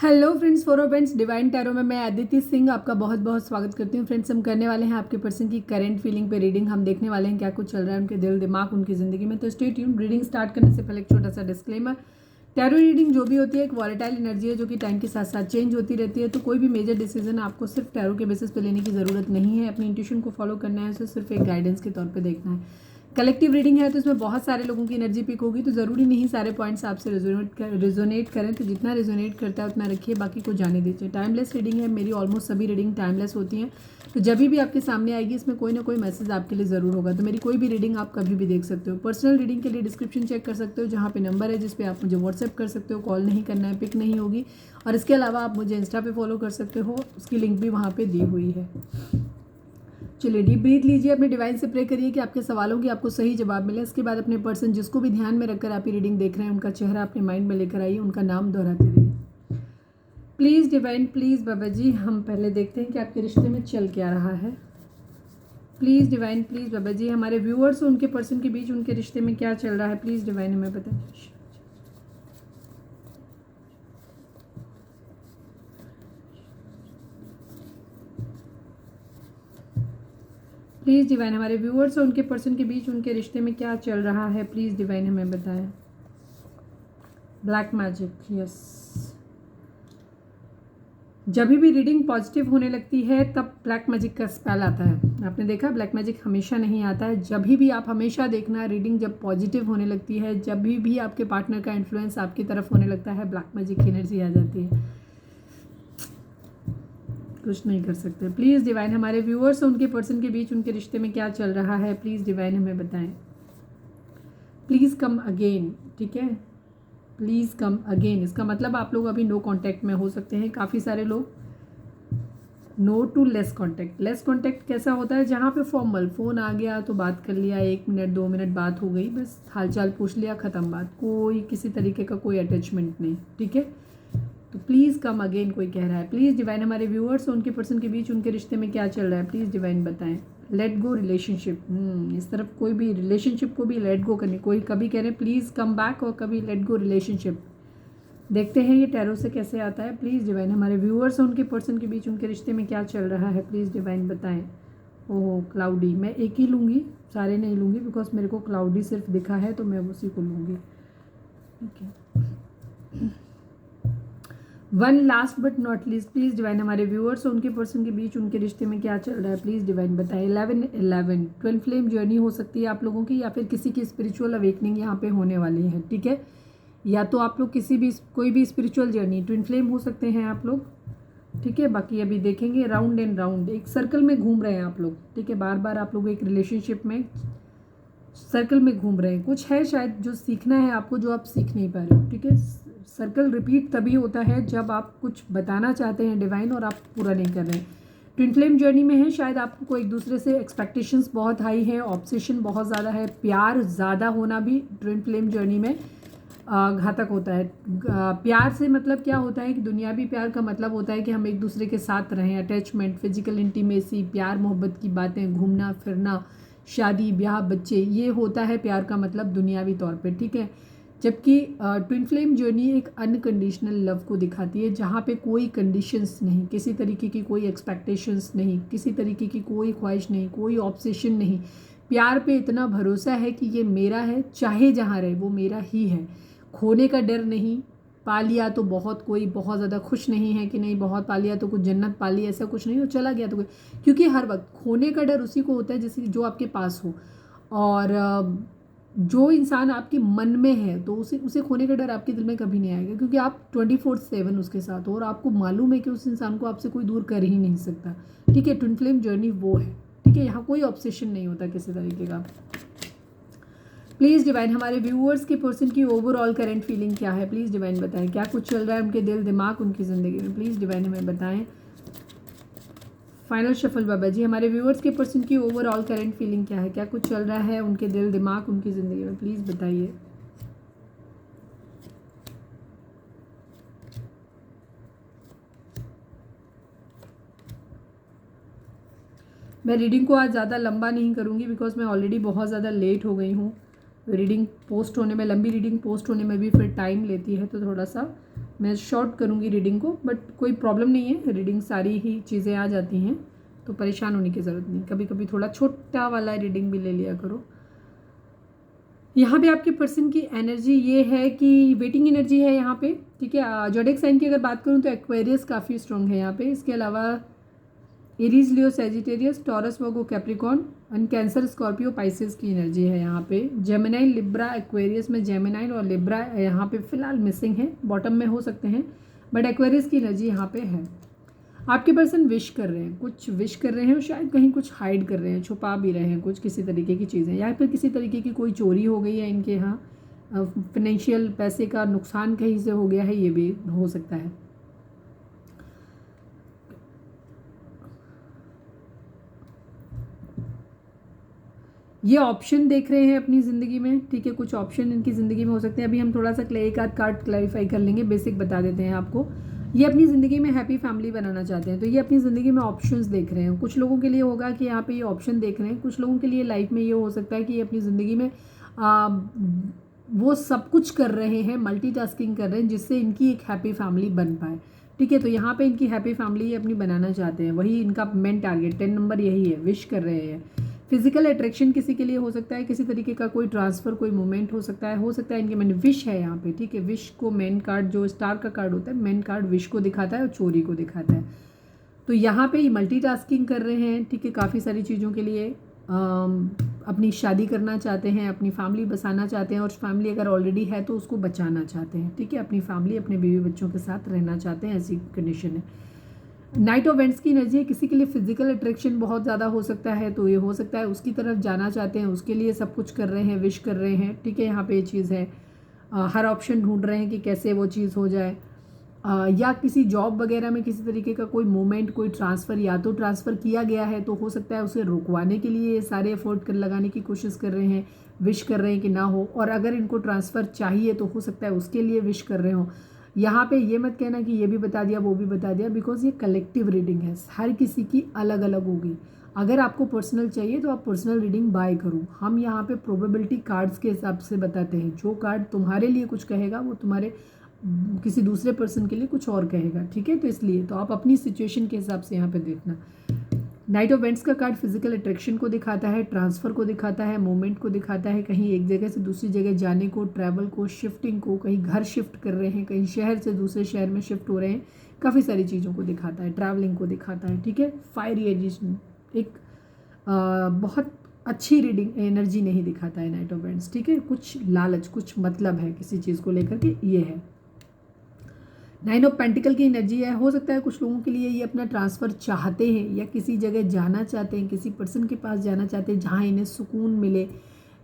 Hello friends, for friends divine tarot में मैं अदिति सिंह आपका बहुत बहुत स्वागत करती हूँ। फ्रेंड्स, हम करने वाले हैं आपके पर्सन की करंट फीलिंग पे रीडिंग। हम देखने वाले हैं क्या कुछ चल रहा है उनके दिल दिमाग उनकी ज़िंदगी में। तो स्टे ट्यून्ड। रीडिंग स्टार्ट करने से पहले एक छोटा सा डिस्क्लेमर। टैरो रीडिंग जो भी होती है एक वॉलेटाइल एनर्जी है जो कि टाइम के साथ साथ चेंज होती रहती है। तो कोई भी मेजर डिसीजन आपको सिर्फ टैरो के बेसिस पे लेने की ज़रूरत नहीं है। अपनी इंट्यूशन को फॉलो करना है, उसे सिर्फ एक गाइडेंस के तौर पर देखना है। कलेक्टिव रीडिंग है तो इसमें बहुत सारे लोगों की एनर्जी पिक होगी, तो ज़रूरी नहीं सारे पॉइंट्स आपसे रिजोनेट करें। तो जितना रिजोनेट करता है उतना रखिए, बाकी को जाने दीजिए। टाइमलेस रीडिंग है, मेरी ऑलमोस्ट सभी रीडिंग टाइमलेस होती हैं। तो जब भी आपके सामने आएगी इसमें कोई ना कोई मैसेज आपके लिए ज़रूर होगा। तो मेरी कोई भी रीडिंग आप कभी भी देख सकते हो। पर्सनल रीडिंग के लिए डिस्क्रिप्शन चेक कर सकते हो, जहाँ पे नंबर है जिस पे आप मुझे व्हाट्सएप कर सकते हो। कॉल नहीं करना है, पिक नहीं होगी। और इसके अलावा आप मुझे इंस्टा पे फॉलो कर सकते हो, उसकी लिंक भी वहाँ पे दी हुई है। चलिए, डीप ब्रीथ लीजिए, अपने डिवाइन से प्रे करिए कि आपके सवालों की आपको सही जवाब मिले। इसके बाद अपने पर्सन जिसको भी ध्यान में रखकर आप ये रीडिंग देख रहे हैं उनका चेहरा अपने माइंड में लेकर आइए, उनका नाम दोहराते रहिए। प्लीज़ डिवाइन, प्लीज़ बाबा जी, हम पहले देखते हैं कि आपके रिश्ते में चल क्या रहा है। Please divine, please baba ji, हमारे व्यूअर्स और उनके पर्सन के बीच उनके रिश्ते में क्या चल रहा है, प्लीज़ डिवाइन हमें बताएं। प्लीज़ डिवाइन, हमारे व्यूअर्स और उनके पर्सन के बीच उनके रिश्ते में क्या चल रहा है, प्लीज़ डिवाइन हमें बताएं। Black magic, yes. जब भी रीडिंग पॉजिटिव होने लगती है तब ब्लैक मैजिक का स्पेल आता है। आपने देखा, ब्लैक मैजिक हमेशा नहीं आता है। जब भी आप हमेशा देखना, रीडिंग जब पॉजिटिव होने लगती है, जब भी आपके पार्टनर का इन्फ्लुएंस आपकी तरफ होने लगता है, ब्लैक मैजिक की एनर्जी आ जाती है। कुछ नहीं कर सकते। प्लीज़ डिवाइन, हमारे व्यूअर्स और उनके पर्सन के बीच उनके रिश्ते में क्या चल रहा है, प्लीज़ डिवाइन हमें बताएं। प्लीज़ कम अगेन, ठीक है, प्लीज़ कम अगेन। इसका मतलब आप लोग अभी नो कांटेक्ट में हो सकते हैं, काफ़ी सारे लोग। No to less contact. Less contact कैसा होता है, जहाँ पे फॉर्मल फ़ोन आ गया तो बात कर लिया, 1 मिनट 2 मिनट बात हो गई, बस हालचाल पूछ लिया, ख़त्म बात। कोई किसी तरीके का कोई अटैचमेंट नहीं, ठीक है। तो प्लीज़ कम अगेन कोई कह रहा है। प्लीज़ डिवाइन, हमारे व्यूअर्स और उनके पर्सन के बीच उनके रिश्ते में क्या चल रहा है, प्लीज़ डिवाइन बताएं। लेट गो रिलेशनशिप, इस तरफ कोई भी रिलेशनशिप को भी लेट गो करनी। कोई कभी कह रहे हैं प्लीज़ कम बैक, और कभी लेट गो रिलेशनशिप। देखते हैं ये टैरो से कैसे आता है। प्लीज़ डिवाइन, हमारे व्यूअर्स और उनके पर्सन के बीच उनके रिश्ते में क्या चल रहा है, प्लीज़ डिवाइन बताएं। ओह, क्लाउडी। मैं एक ही लूँगी, सारे नहीं लूँगी, बिकॉज मेरे को क्लाउडी सिर्फ दिखा है तो मैं उसी को लूँगी, ठीक है। One last but not least, please divine, हमारे व्यूअर्स और उनके पर्सन के बीच उनके रिश्ते में क्या चल रहा है, प्लीज़ डिवाइन बताएं। 11 ट्विन फ्लेम जर्नी हो सकती है आप लोगों की, या फिर किसी की स्पिरिचुअल अवेकनिंग यहाँ पे होने वाली है, ठीक है। या तो आप लोग किसी भी कोई भी स्पिरिचुअल जर्नी, ट्विन फ्लेम हो सकते हैं आप लोग, ठीक है। बाकी अभी देखेंगे। राउंड एंड राउंड, एक सर्कल में घूम रहे हैं आप लोग, ठीक है। बार बार आप लोग एक रिलेशनशिप में सर्कल में घूम रहे हैं। कुछ है शायद जो सीखना है आपको, जो आप सीख नहीं पा रहे हो, ठीक है। सर्कल रिपीट तभी होता है जब आप कुछ बताना चाहते हैं डिवाइन और आप पूरा नहीं कर रहे हैं। ट्विन फ्लेम जर्नी में है, शायद आपको एक दूसरे से एक्सपेक्टेशंस बहुत हाई है, ऑब्सेशन बहुत ज़्यादा है, प्यार ज़्यादा होना भी ट्विन फ्लेम जर्नी में घातक होता है। प्यार से मतलब क्या होता है कि दुनियावी प्यार का मतलब होता है कि हम एक दूसरे के साथ रहें, अटैचमेंट, फिजिकल इंटीमेसी, प्यार मोहब्बत की बातें, घूमना फिरना, शादी ब्याह बच्चे, ये होता है प्यार का मतलब दुनियावी तौर पे, ठीक है। जबकि ट्विन फ्लेम जर्नी एक अनकंडीशनल लव को दिखाती है, जहाँ पे कोई कंडीशंस नहीं, किसी तरीके की कोई एक्सपेक्टेशंस नहीं, किसी तरीके की कोई ख्वाहिश नहीं, कोई ऑब्सेशन नहीं। प्यार पे इतना भरोसा है कि ये मेरा है, चाहे जहाँ रहे वो मेरा ही है। खोने का डर नहीं। पा लिया तो बहुत, कोई बहुत ज़्यादा खुश नहीं है कि नहीं बहुत पा लिया तो कुछ जन्नत पा ली, ऐसा कुछ नहीं हो, चला गया तो कोई। क्योंकि हर वक्त खोने का डर उसी को होता है जिसे जो आपके पास हो। और जो इंसान आपके मन में है तो उसे उसे खोने का डर आपके दिल में कभी नहीं आएगा, क्योंकि आप 24/7 उसके साथ हो और आपको मालूम है कि उस इंसान को आपसे कोई दूर कर ही नहीं सकता, ठीक है। ट्विन फ्लेम जर्नी वो है, ठीक है। यहाँ कोई ऑब्सेशन नहीं होता किसी तरीके का। प्लीज़ डिवाइन, हमारे व्यूअर्स के पर्सन की ओवरऑल करंट फीलिंग क्या है, प्लीज़ डिवाइन बताएं। क्या कुछ चल रहा है उनके दिल दिमाग उनकी ज़िंदगी में, प्लीज़ डिवाइन हमें बताएं। फाइनल शफल बाबा जी, हमारे व्यूअर्स के पर्सन की ओवरऑल करंट फीलिंग क्या है, क्या कुछ चल रहा है उनके दिल दिमाग उनकी ज़िंदगी में, प्लीज़ बताइए। मैं रीडिंग को आज ज़्यादा लंबा नहीं करूँगी, बिकॉज मैं ऑलरेडी बहुत ज़्यादा लेट हो गई हूँ। रीडिंग पोस्ट होने में, लंबी रीडिंग पोस्ट होने में भी फिर टाइम लेती है, तो थोड़ा सा मैं शॉर्ट करूँगी रीडिंग को, बट कोई प्रॉब्लम नहीं है, रीडिंग सारी ही चीज़ें आ जाती हैं, तो परेशान होने की ज़रूरत नहीं। कभी कभी थोड़ा छोटा वाला रीडिंग भी ले लिया करो। यहाँ पे आपके पर्सन की एनर्जी ये है कि वेटिंग एनर्जी है यहाँ पे, ठीक है। ज़ोडिएक साइन की अगर बात करूँ तो एक्वेरियस काफ़ी स्ट्रॉन्ग है यहाँ पे। इसके अलावा Aries, Leo, Sagittarius, taurus, Virgo, Capricorn and cancer, Scorpio, Pisces की एनर्जी है यहाँ पे। जेमिनाई, लिब्रा, एक्वेरियस में जेमिनाई और लिब्रा यहाँ पे फिलहाल मिसिंग है, बॉटम में हो सकते हैं, बट एक्वेरियस की एनर्जी यहाँ पे है। आपके पर्सन विश कर रहे हैं, कुछ विश कर रहे हैं और शायद कहीं कुछ हाइड कर रहे हैं, छुपा भी रहे हैं कुछ किसी तरीके की चीज़ें, या फिर किसी तरीके की कोई चोरी हो गई है इनके यहाँ, फाइनेंशियल पैसे का नुकसान कहीं से हो गया है, ये भी हो सकता है। ये ऑप्शन देख रहे हैं अपनी ज़िंदगी में, ठीक है, कुछ ऑप्शन इनकी ज़िंदगी में हो सकते हैं। अभी हम थोड़ा सा एक आध कार्ड क्लैरिफाई कर लेंगे, बेसिक बता देते हैं आपको। ये अपनी ज़िंदगी में हैप्पी फैमिली बनाना चाहते हैं, तो ये अपनी ज़िंदगी में ऑप्शंस देख रहे हैं। कुछ लोगों के लिए होगा कि यहाँ पे ये ऑप्शन देख रहे हैं, कुछ लोगों के लिए लाइफ में ये हो सकता है कि ये अपनी ज़िंदगी में वो सब कुछ कर रहे हैं, मल्टीटास्किंग कर रहे हैं, जिससे इनकी एक हैप्पी फैमिली बन पाए, ठीक है। तो यहाँ पे इनकी हैप्पी फैमिली ये अपनी बनाना चाहते हैं, वही इनका मेन टारगेट 10 नंबर यही है, विश कर रहे हैं। फिजिकल अट्रैक्शन किसी के लिए हो सकता है, किसी तरीके का कोई ट्रांसफर, कोई मूवमेंट हो सकता है इनके मन विश है यहाँ पे, ठीक है। विश को मेन कार्ड, जो स्टार का कार्ड होता है, मेन कार्ड विश को दिखाता है और चोरी को दिखाता है। तो यहाँ पे ये मल्टीटास्किंग कर रहे हैं, ठीक है, काफ़ी सारी चीज़ों के लिए। अपनी शादी करना चाहते हैं, अपनी फैमिली बसाना चाहते हैं, और फैमिली अगर ऑलरेडी है तो उसको बचाना चाहते हैं, ठीक है। अपनी फैमिली, अपने बीवी बच्चों के साथ रहना चाहते हैं, ऐसी कंडीशन है। नाइट ऑफ वेंट्स की एनर्जी है, किसी के लिए फिजिकल अट्रैक्शन बहुत ज़्यादा हो सकता है, तो ये हो सकता है उसकी तरफ जाना चाहते हैं, उसके लिए सब कुछ कर रहे हैं, विश कर रहे हैं, ठीक है। यहाँ पे ये चीज़ है, हर ऑप्शन ढूंढ रहे हैं कि कैसे वो चीज़ हो जाए, या किसी जॉब वगैरह में किसी तरीके का कोई मूवमेंट, कोई ट्रांसफ़र, या तो ट्रांसफ़र किया गया है तो हो सकता है उसे रुकवाने के लिए सारे एफर्ट कर लगाने की कोशिश कर रहे हैं, विश कर रहे हैं कि ना हो, और अगर इनको ट्रांसफ़र चाहिए तो हो सकता है उसके लिए विश कर रहे हो। यहाँ पे ये मत कहना कि ये भी बता दिया वो भी बता दिया, बिकॉज ये कलेक्टिव रीडिंग है, हर किसी की अलग अलग होगी। अगर आपको पर्सनल चाहिए तो आप पर्सनल रीडिंग बाय करो। हम यहाँ पे प्रोबेबिलिटी कार्ड्स के हिसाब से बताते हैं, जो कार्ड तुम्हारे लिए कुछ कहेगा वो तुम्हारे किसी दूसरे पर्सन के लिए कुछ और कहेगा, ठीक है। तो इसलिए तो आप अपनी सिचुएशन के हिसाब से यहाँ पे देखना। नाइट ऑफ वेंट्स का कार्ड फिजिकल अट्रैक्शन को दिखाता है, ट्रांसफ़र को दिखाता है, मूवमेंट को दिखाता है, कहीं एक जगह से दूसरी जगह जाने को, ट्रैवल को, शिफ्टिंग को, कहीं घर शिफ्ट कर रहे हैं, कहीं शहर से दूसरे शहर में शिफ्ट हो रहे हैं, काफ़ी सारी चीज़ों को दिखाता है, ट्रैवलिंग को दिखाता है, ठीक है। फायरी एनर्जी, एक बहुत अच्छी रीडिंग एनर्जी नहीं दिखाता है नाइट ऑफ वेंट्स, ठीक है। कुछ लालच, कुछ मतलब है किसी चीज़ को लेकर के, ये है। 9 ऑफ पेंटिकल की एनर्जी है, हो सकता है कुछ लोगों के लिए ये अपना ट्रांसफ़र चाहते हैं, या किसी जगह जाना चाहते हैं, किसी पर्सन के पास जाना चाहते हैं जहाँ इन्हें सुकून मिले,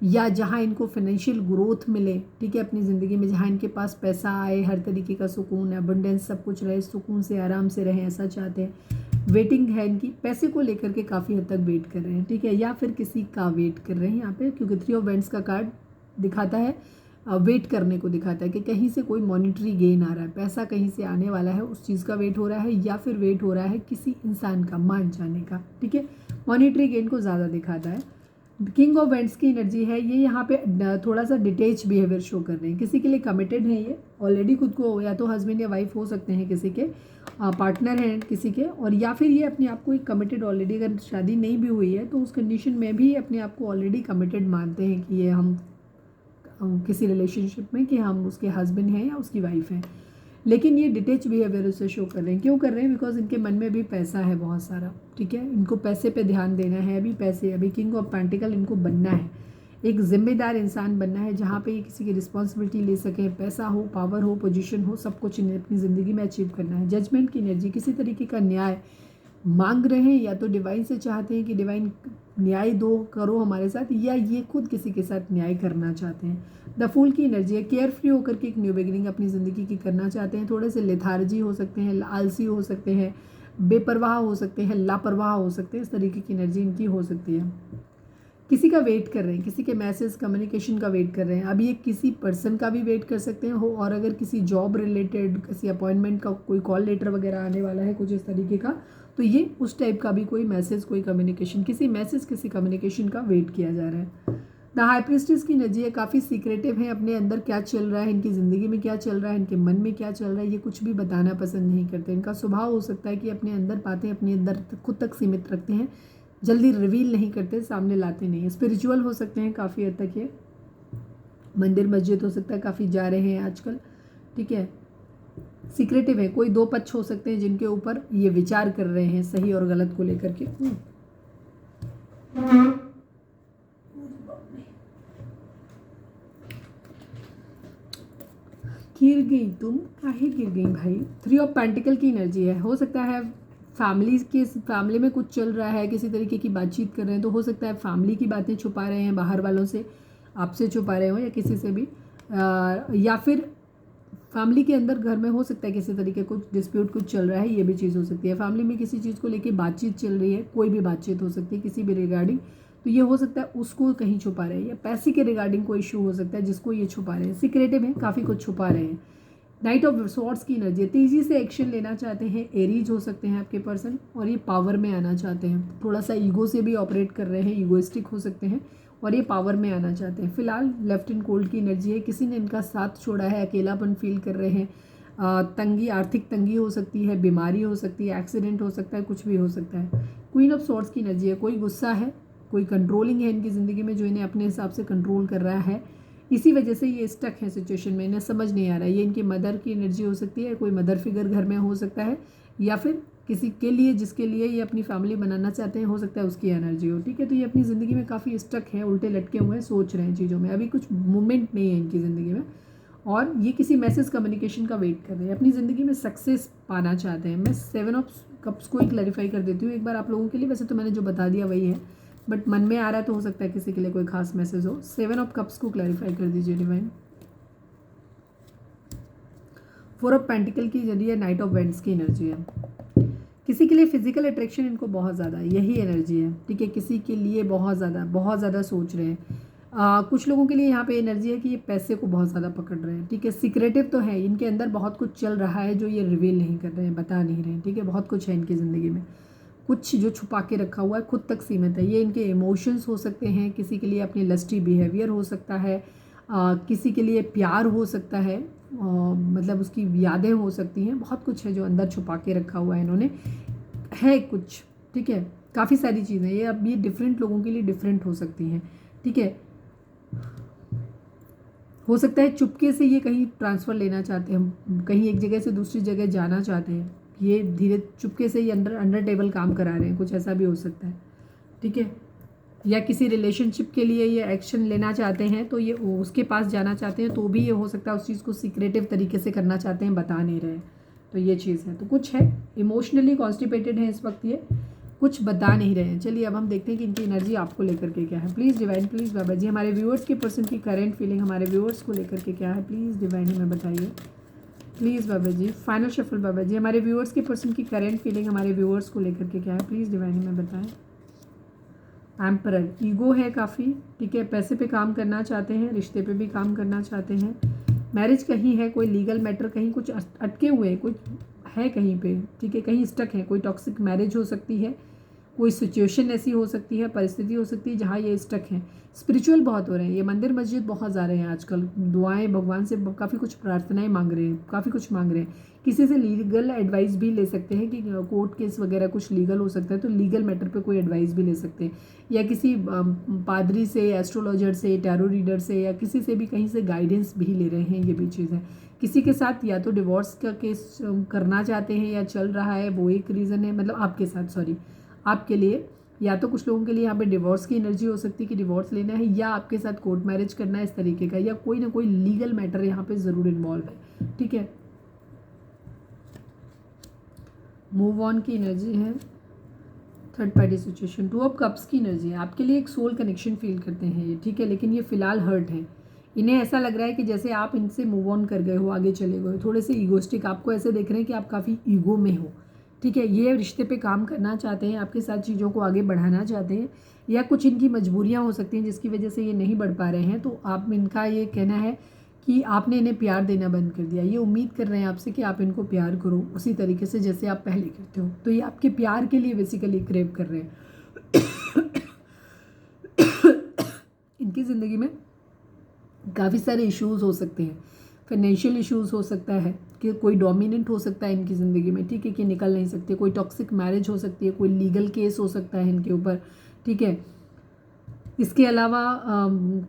या जहाँ इनको फाइनेंशियल ग्रोथ मिले, ठीक है, अपनी ज़िंदगी में, जहाँ इनके पास पैसा आए, हर तरीके का सुकून, अबंडेंस, सब कुछ रहे, सुकून से आराम से रहें, ऐसा चाहते हैं। वेटिंग है इनकी, पैसे को लेकर के काफ़ी हद तक वेट कर रहे हैं, ठीक है, या फिर किसी का वेट कर रहे हैं यहाँ पे, क्योंकि 3 ऑफ वेंट्स का कार्ड दिखाता है, वेट करने को दिखाता है कि कहीं से कोई मॉनिटरी गेन आ रहा है, पैसा कहीं से आने वाला है, उस चीज़ का वेट हो रहा है, या फिर वेट हो रहा है किसी इंसान का मान जाने का, ठीक है। मॉनिटरी गेन को ज़्यादा दिखाता है। किंग ऑफ वेंट्स की एनर्जी है, ये यहाँ पे थोड़ा सा डिटेच बिहेवियर शो कर रहे हैं, किसी के लिए कमिटेड है, ये ऑलरेडी खुद को, या तो हस्बैंड या वाइफ हो सकते हैं, किसी के पार्टनर हैं किसी के, और या फिर ये अपने आप को एक कमिटेड ऑलरेडी, अगर शादी नहीं भी हुई है तो उस कंडीशन में भी अपने आप को ऑलरेडी कमिटेड मानते हैं कि ये हम किसी रिलेशनशिप में, कि हम उसके हस्बैंड हैं या उसकी वाइफ हैं। लेकिन ये डिटेच बिहेवियर उसे शो कर रहे हैं, क्यों कर रहे हैं, बिकॉज इनके मन में भी पैसा है बहुत सारा, ठीक है, इनको पैसे पे ध्यान देना है, अभी पैसे, अभी किंग ऑफ पेंटिकल इनको बनना है, एक जिम्मेदार इंसान बनना है, जहाँ पे ये किसी की रिस्पॉन्सिबिलिटी ले सके, पैसा हो, पावर हो, पोजीशन हो, सब कुछ इन्हें अपनी ज़िंदगी में अचीव करना है। जजमेंट की एनर्जी, किसी तरीके का न्याय मांग रहे हैं, या तो डिवाइन से चाहते हैं कि डिवाइन न्याय दो, करो हमारे साथ, या ये खुद किसी के साथ न्याय करना चाहते हैं। द फूल की एनर्जी है, केयर फ्री होकर के एक न्यू बिगिनिंग अपनी ज़िंदगी की करना चाहते हैं। थोड़े से लेथार्जी हो सकते हैं, आलसी हो सकते हैं, बेपरवाह हो सकते हैं, लापरवाह हो सकते हैं, इस तरीके की एनर्जी इनकी हो सकती है। किसी का वेट कर रहे हैं, किसी के मैसेज, कम्युनिकेशन का वेट कर रहे हैं। अब ये किसी पर्सन का भी वेट कर सकते हैं हो, और अगर किसी जॉब रिलेटेड, किसी अपॉइंटमेंट का कोई कॉल लेटर वगैरह आने वाला है कुछ इस तरीके का, तो ये उस टाइप का भी कोई मैसेज, कोई कम्युनिकेशन, किसी मैसेज, किसी कम्युनिकेशन का वेट किया जा रहा है। द हाई प्रीस्टेस की एनर्जी है, काफ़ी सीक्रेटिव है, अपने अंदर क्या चल रहा है, इनकी ज़िंदगी में क्या चल रहा है, इनके मन में क्या चल रहा है, ये कुछ भी बताना पसंद नहीं करते। इनका स्वभाव हो सकता है कि अपने अंदर बातें अपने अंदर खुद तक सीमित रखते हैं, जल्दी रिवील नहीं करते, सामने लाते नहीं हैं। स्पिरिचुअल हो सकते हैं काफ़ी हद तक, ये मंदिर मस्जिद हो सकता है काफ़ी जा रहे हैं आजकल, ठीक है। सीक्रेटिव है, कोई दो पक्ष हो सकते हैं जिनके ऊपर ये विचार कर रहे हैं सही और गलत को लेकर के। गिर गई तुम, काहे गिर गई भाई। 3 ऑफ पेंटिकल की एनर्जी है, हो सकता है फैमिली में कुछ चल रहा है, किसी तरीके की बातचीत कर रहे हैं, तो हो सकता है फैमिली की बातें छुपा रहे हैं बाहर वालों से, आपसे छुपा रहे हो या किसी से भी, या फिर फैमिली के अंदर घर में हो सकता है किसी तरीके कुछ डिस्प्यूट कुछ चल रहा है, ये भी चीज़ हो सकती है। फैमिली में किसी चीज़ को लेके बातचीत चल रही है, कोई भी बातचीत हो सकती है किसी भी रिगार्डिंग, तो ये हो सकता है उसको कहीं छुपा रहे हैं, या पैसे के रिगार्डिंग कोई इशू हो सकता है जिसको ये छुपा रहे हैं। सीक्रेटिव है, काफ़ी कुछ छुपा रहे हैं। नाइट ऑफ स्वॉर्ड्स की एनर्जी, तेज़ी से एक्शन लेना चाहते हैं, एरीज हो सकते हैं आपके पर्सन, और ये पावर में आना चाहते हैं, थोड़ा सा ईगो से भी ऑपरेट कर रहे हैं, ईगोइस्टिक हो सकते हैं, और ये पावर में आना चाहते हैं। फिलहाल लेफ्ट इन कोल्ड की एनर्जी है, किसी ने इनका साथ छोड़ा है, अकेलापन फील कर रहे हैं, तंगी, आर्थिक तंगी हो सकती है, बीमारी हो सकती है, एक्सीडेंट हो सकता है, कुछ भी हो सकता है। क्वीन ऑफ स्वॉर्ड्स की एनर्जी है, कोई गुस्सा है, कोई कंट्रोलिंग है इनकी ज़िंदगी में जो इन्हें अपने हिसाब से कंट्रोल कर रहा है, इसी वजह से ये स्टक है सिचुएशन में, इन्हें समझ नहीं आ रहा है। ये इनकी मदर की एनर्जी हो सकती है, कोई मदर फिगर घर में हो सकता है, या फिर किसी के लिए जिसके लिए ये अपनी फैमिली बनाना चाहते हैं, हो सकता है उसकी एनर्जी हो, ठीक है। तो ये अपनी ज़िंदगी में काफ़ी स्टक है, उल्टे लटके हुए हैं, सोच रहे हैं चीज़ों में, अभी कुछ मूवमेंट नहीं है इनकी ज़िंदगी में, और ये किसी मैसेज कम्युनिकेशन का वेट कर रहे हैं, अपनी ज़िंदगी में सक्सेस पाना चाहते हैं। मैं 7 ऑफ कप्स को ही क्लैरिफाई कर देती हूँ एक बार आप लोगों के लिए, वैसे तो मैंने जो बता दिया वही है, बट मन में आ रहा है तो हो सकता है किसी के लिए कोई खास मैसेज हो। 7 ऑफ कप्स को क्लैरिफाई कर दीजिए डिवाइन। 4 ऑफ पेंटिकल की जरिए नाइट ऑफ वेंट्स की एनर्जी है, किसी के लिए फिजिकल अट्रैक्शन इनको बहुत ज़्यादा है, यही एनर्जी है, ठीक है। किसी के लिए बहुत ज़्यादा सोच रहे हैं। कुछ लोगों के लिए यहाँ पे एनर्जी है कि ये पैसे को बहुत ज़्यादा पकड़ रहे हैं, ठीक है। सीक्रेटिव तो है, इनके अंदर बहुत कुछ चल रहा है जो ये रिवील नहीं कर रहे हैं, बता नहीं रहे हैं, ठीक है। बहुत कुछ है इनकी ज़िंदगी में, कुछ जो छुपा के रखा हुआ है, खुद तक सीमित है। ये इनके इमोशंस हो सकते हैं, किसी के लिए अपनी लस्टी बिहेवियर हो सकता है, किसी के लिए प्यार हो सकता है, मतलब उसकी यादें हो सकती हैं, बहुत कुछ है जो अंदर छुपा के रखा हुआ है इन्होंने, है कुछ, ठीक है। काफ़ी सारी चीज़ें ये अब ये डिफरेंट लोगों के लिए डिफरेंट हो सकती हैं, ठीक है। हो सकता है चुपके से ये कहीं ट्रांसफ़र लेना चाहते हैं, कहीं एक जगह से दूसरी जगह जाना चाहते हैं, ये धीरे चुपके से ही अंडर टेबल काम करा रहे हैं, कुछ ऐसा भी हो सकता है, ठीक है। या किसी रिलेशनशिप के लिए ये एक्शन लेना चाहते हैं तो ये उसके पास जाना चाहते हैं, तो भी ये हो सकता है उस चीज़ को सीक्रेटिव तरीके से करना चाहते हैं, बता नहीं रहे, तो ये चीज़ है। तो कुछ है इमोशनली कॉन्स्टिपेटेड है इस वक्त, ये कुछ बता नहीं रहे हैं। चलिए अब हम देखते हैं कि इनकी एनर्जी आपको लेकर के क्या है। Please divine, please baba ji, हमारे व्यूअर्स के पर्सन की करेंट फीलिंग हमारे व्यूअर्स को लेकर के क्या है, प्लीज़ डिवाइन हमें बताइए, please baba ji. Final shuffle baba ji, हमारे व्यूअर्स के पर्सन की करेंट फीलिंग हमारे व्यूअर्स को लेकर के क्या है, प्लीज़ डिवाइन हमें बताएं। एम्परर, ईगो है काफ़ी, ठीक है। पैसे पे काम करना चाहते हैं, रिश्ते पे भी काम करना चाहते हैं, मैरिज कहीं है, कोई लीगल मैटर कहीं कुछ अटके हुए हैं, कुछ है कहीं पे, ठीक है, कहीं स्टक है, कोई टॉक्सिक मैरिज हो सकती है, कोई सिचुएशन ऐसी हो सकती है, परिस्थिति हो सकती है जहाँ ये स्टक हैं। स्पिरिचुअल बहुत हो रहे हैं, ये मंदिर मस्जिद बहुत जा रहे हैं आजकल, दुआएं भगवान से काफ़ी कुछ प्रार्थनाएं मांग रहे हैं, काफ़ी कुछ मांग रहे हैं। किसी से लीगल एडवाइस भी ले सकते हैं कि कोर्ट केस वगैरह कुछ लीगल हो सकता है, तो लीगल मैटर पे कोई एडवाइस भी ले सकते हैं, या किसी पादरी से, एस्ट्रोलॉजर से, टैरो रीडर से, या किसी से भी कहीं से गाइडेंस भी ले रहे हैं, ये भी चीज़ है। किसी के साथ या तो डिवोर्स का केस करना चाहते हैं या चल रहा है, वो एक रीज़न है, मतलब आपके साथ, सॉरी आपके लिए, या तो कुछ लोगों के लिए यहाँ पे डिवोर्स की एनर्जी हो सकती है कि डिवोर्स लेना है, या आपके साथ कोर्ट मैरिज करना है इस तरीके का, या कोई ना कोई लीगल मैटर यहाँ पे ज़रूर इन्वॉल्व है, ठीक है। मूव ऑन की एनर्जी है, third party situation, 2 of cups की एनर्जी है, आपके लिए एक सोल कनेक्शन फील करते हैं ये, ठीक है, लेकिन ये फिलहाल हर्ट है। इन्हें ऐसा लग रहा है कि जैसे आप इनसे मूव ऑन कर गए हो, आगे चले गए, थोड़े से ईगोस्टिक, आपको ऐसे देख रहे हैं कि आप काफ़ी ईगो में हो, ठीक है। ये रिश्ते पे काम करना चाहते हैं, आपके साथ चीज़ों को आगे बढ़ाना चाहते हैं, या कुछ इनकी मजबूरियां हो सकती हैं जिसकी वजह से ये नहीं बढ़ पा रहे हैं, तो आप इनका ये कहना है कि आपने इन्हें प्यार देना बंद कर दिया। ये उम्मीद कर रहे हैं आपसे कि आप इनको प्यार करो उसी तरीके से जैसे आप पहले करते हो, तो ये आपके प्यार के लिए बेसिकली क्रेव कर रहे हैं। इनकी ज़िंदगी में काफ़ी सारे इश्यूज़ हो सकते हैं। फाइनेंशियल इश्यूज़ हो सकता है कि कोई डोमिनेंट हो सकता है इनकी ज़िंदगी में, ठीक है, कि निकल नहीं सकते। कोई टॉक्सिक मैरिज हो सकती है, कोई लीगल केस हो सकता है इनके ऊपर, ठीक है। इसके अलावा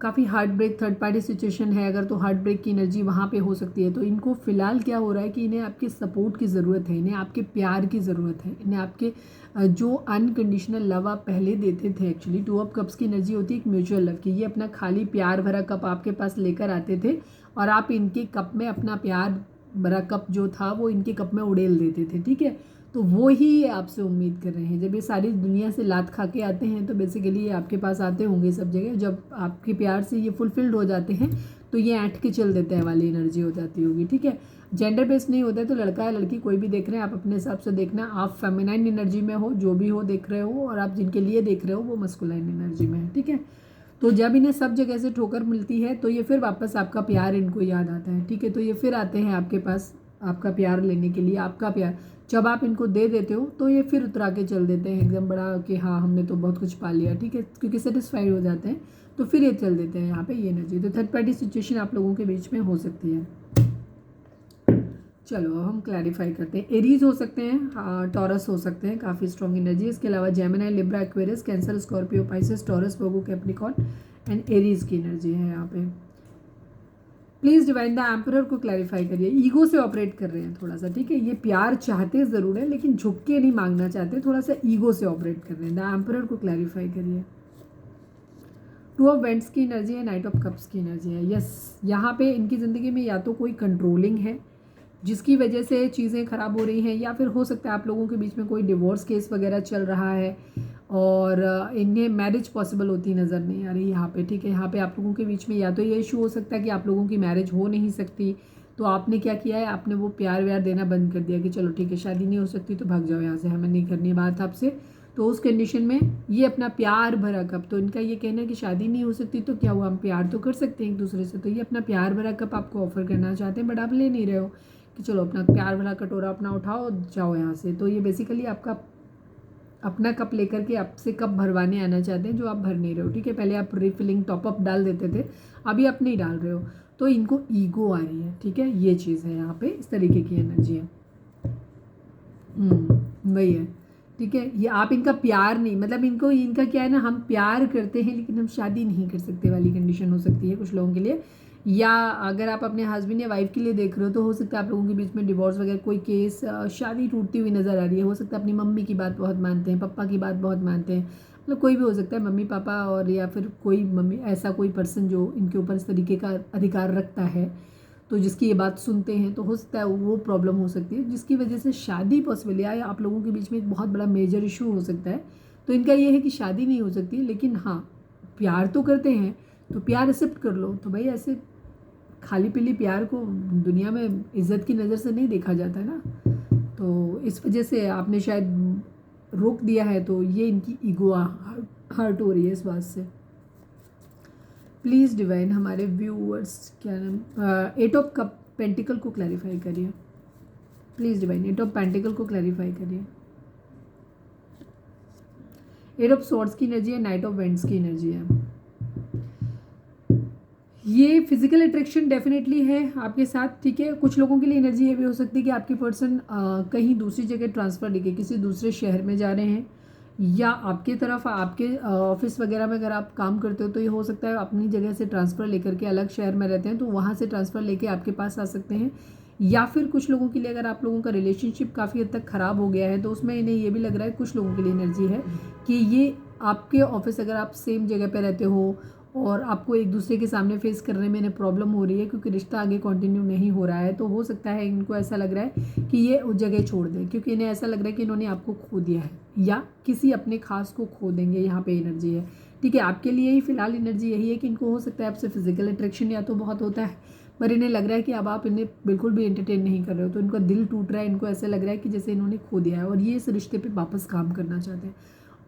काफ़ी heartbreak, third party situation है अगर, तो हार्ट ब्रेक की एनर्जी वहाँ पे हो सकती है। तो इनको फ़िलहाल क्या हो रहा है कि इन्हें आपके सपोर्ट की ज़रूरत है, इन्हें आपके प्यार की ज़रूरत है, इन्हें आपके जो अनकंडीशनल लव आप पहले देते थे। एक्चुअली 2 ऑफ कप्स की एनर्जी होती है एक म्यूचुअल लव की। ये अपना खाली प्यार भरा कप आपके पास लेकर आते थे और आप इनके कप में अपना प्यार भरा कप जो था वो इनके कप में उड़ेल देते थे, ठीक है। तो वो ही आपसे उम्मीद कर रहे हैं। जब ये सारी दुनिया से लात खा के आते हैं तो बेसिकली ये आपके पास आते होंगे सब जगह। जब आपके प्यार से ये फुलफिल्ड हो जाते हैं तो ये ऐंठ के चल देते हैं वाली एनर्जी हो जाती होगी, ठीक है। जेंडर बेस्ड नहीं होता है, तो लड़का या लड़की कोई भी देख रहे हैं, आप अपने हिसाब से देखना। आप फेमिनाइन एनर्जी में हो, जो भी हो देख रहे हो, और आप जिनके लिए देख रहे हो वो मस्कुलाइन एनर्जी में है, ठीक है। तो जब इन्हें सब जगह से ठोकर मिलती है तो ये फिर वापस आपका प्यार इनको याद आता है, ठीक है। तो ये फिर आते हैं आपके पास आपका प्यार लेने के लिए। आपका प्यार जब आप इनको दे देते हो तो ये फिर उतरा के चल देते हैं एकदम बड़ा कि हाँ हमने तो बहुत कुछ पा लिया, ठीक है, क्योंकि सेटिस्फाइड हो जाते हैं तो फिर ये चल देते हैं यहाँ पे ये एनर्जी। तो थर्ड पार्टी सिचुएशन आप लोगों के बीच में हो सकती है। चलो अब हम क्लैरिफाई करते हैं। एरीज हो सकते हैं, टॉरस हो सकते हैं, काफ़ी स्ट्रॉन्ग एनर्जी। इसके अलावा Gemini, Libra, Aquarius, cancer, Scorpio, Pisces, taurus, Virgo, Capricorn and Aries की एनर्जी है यहाँ पे। प्लीज़ डिवाइन द एम्परर को क्लैरिफाई करिए। ईगो से ऑपरेट कर रहे हैं थोड़ा सा, ठीक है। ये प्यार चाहते ज़रूर है लेकिन झुक के नहीं मांगना चाहते, थोड़ा सा ईगो से ऑपरेट कर रहे हैं। द एम्परर को क्लैरिफाई करिए। 2 ऑफ वेंट्स की एनर्जी है, नाइट ऑफ कप्स की एनर्जी है। यस, यहाँ पे इनकी ज़िंदगी में या तो कोई कंट्रोलिंग है जिसकी वजह से चीज़ें ख़राब हो रही हैं, या फिर हो सकता है आप लोगों के बीच में कोई डिवोर्स केस वगैरह चल रहा है और इन्हें मैरिज पॉसिबल होती नज़र नहीं आ रही यहाँ पे, ठीक है। यहाँ पे आप लोगों के बीच में या तो ये इशू हो सकता है कि आप लोगों की मैरिज हो नहीं सकती, तो आपने क्या किया है, आपने वो प्यार व्यार देना बंद कर दिया कि चलो ठीक है शादी नहीं हो सकती तो भाग जाओ यहाँ से, हमें नहीं करनी बात आपसे। तो उस कंडीशन में ये अपना प्यार भरा कप, तो इनका ये कहना है कि शादी नहीं हो सकती तो क्या हुआ, हम प्यार तो कर सकते हैं एक दूसरे से। तो ये अपना प्यार भरा कप आपको ऑफर करना चाहते हैं बट आप ले नहीं रहे हो कि चलो अपना प्यार भरा कटोरा अपना उठाओ जाओ यहाँ से। तो ये बेसिकली आपका अपना कप लेकर के आपसे कप भरवाने आना चाहते हैं जो आप भर नहीं रहे हो, ठीक है। पहले आप रिफिलिंग टॉपअप डाल देते थे, अभी आप नहीं डाल रहे हो, तो इनको ईगो आ रही है, ठीक है। ये चीज़ है यहाँ पे, इस तरीके की एनर्जी है। वही है, ठीक है। ये आप इनका प्यार नहीं, मतलब इनको इनका क्या है ना, हम प्यार करते हैं लेकिन हम शादी नहीं कर सकते वाली कंडीशन हो सकती है कुछ लोगों के लिए। या अगर आप अपने हस्बैंड या वाइफ के लिए देख रहे हो तो हो सकता है आप लोगों के बीच में डिवोर्स वगैरह कोई केस, शादी टूटती हुई नज़र आ रही है। हो सकता है अपनी मम्मी की बात बहुत मानते हैं, पापा की बात बहुत मानते हैं, मतलब कोई भी हो सकता है, मम्मी पापा और या फिर कोई मम्मी, ऐसा कोई पर्सन जो इनके ऊपर इस तरीके का अधिकार रखता है तो जिसकी ये बात सुनते हैं, तो हो सकता है वो प्रॉब्लम हो सकती है जिसकी वजह से शादी पॉसिबल है, या आप लोगों के बीच में एक बहुत बड़ा मेजर इशू हो सकता है। तो इनका ये है कि शादी नहीं हो सकती लेकिन हाँ प्यार तो करते हैं, तो प्यार एक्सेप्ट कर लो। तो भाई ऐसे खाली पीली प्यार को दुनिया में इज्जत की नज़र से नहीं देखा जाता है ना, तो इस वजह से आपने शायद रोक दिया है, तो ये इनकी ईगो हर्ट हो रही है इस बात से। प्लीज़ डिवाइन हमारे व्यूअर्स क्या नाम, 8 ऑफ कप पेंटिकल को क्लैरिफाई करिए। प्लीज़ डिवाइन 8 ऑफ पेंटिकल को क्लैरिफाई करिए। 8 ऑफ स्वॉर्ड्स की एनर्जी है, नाइट ऑफ वेंट्स की एनर्जी है। ये फिजिकल अट्रैक्शन डेफिनेटली है आपके साथ, ठीक है। कुछ लोगों के लिए एनर्जी ये भी हो सकती है कि आपके पर्सन कहीं दूसरी जगह ट्रांसफ़र लेके किसी दूसरे शहर में जा रहे हैं, या आपके तरफ आपके ऑफिस वगैरह में अगर आप काम करते हो तो ये हो सकता है अपनी जगह से ट्रांसफ़र लेकर के अलग शहर में रहते हैं तो वहाँ से ट्रांसफ़र लेके आपके पास आ सकते हैं। या फिर कुछ लोगों के लिए अगर आप लोगों का रिलेशनशिप काफ़ी हद तक ख़राब हो गया है तो उसमें इन्हें ये भी लग रहा है, कुछ लोगों के लिए एनर्जी है कि ये आपके ऑफिस, अगर आप सेम जगह पर रहते हो और आपको एक दूसरे के सामने फेस करने में इन्हें प्रॉब्लम हो रही है क्योंकि रिश्ता आगे कंटिन्यू नहीं हो रहा है, तो हो सकता है इनको ऐसा लग रहा है कि ये उस जगह छोड़ दें क्योंकि इन्हें ऐसा लग रहा है कि इन्होंने आपको खो दिया है या किसी अपने खास को खो देंगे। यहाँ पे एनर्जी है, ठीक है। आपके लिए ही फिलहाल एनर्जी यही है कि इनको हो सकता है आपसे फिजिकल अट्रैक्शन या तो बहुत होता है, पर इन्हें लग रहा है कि अब आप इन्हें बिल्कुल भी एंटरटेन नहीं कर रहे हो, तो इनका दिल टूट रहा है, इनको ऐसा लग रहा है कि जैसे इन्होंने खो दिया है और ये इस रिश्ते पर वापस काम करना चाहते हैं।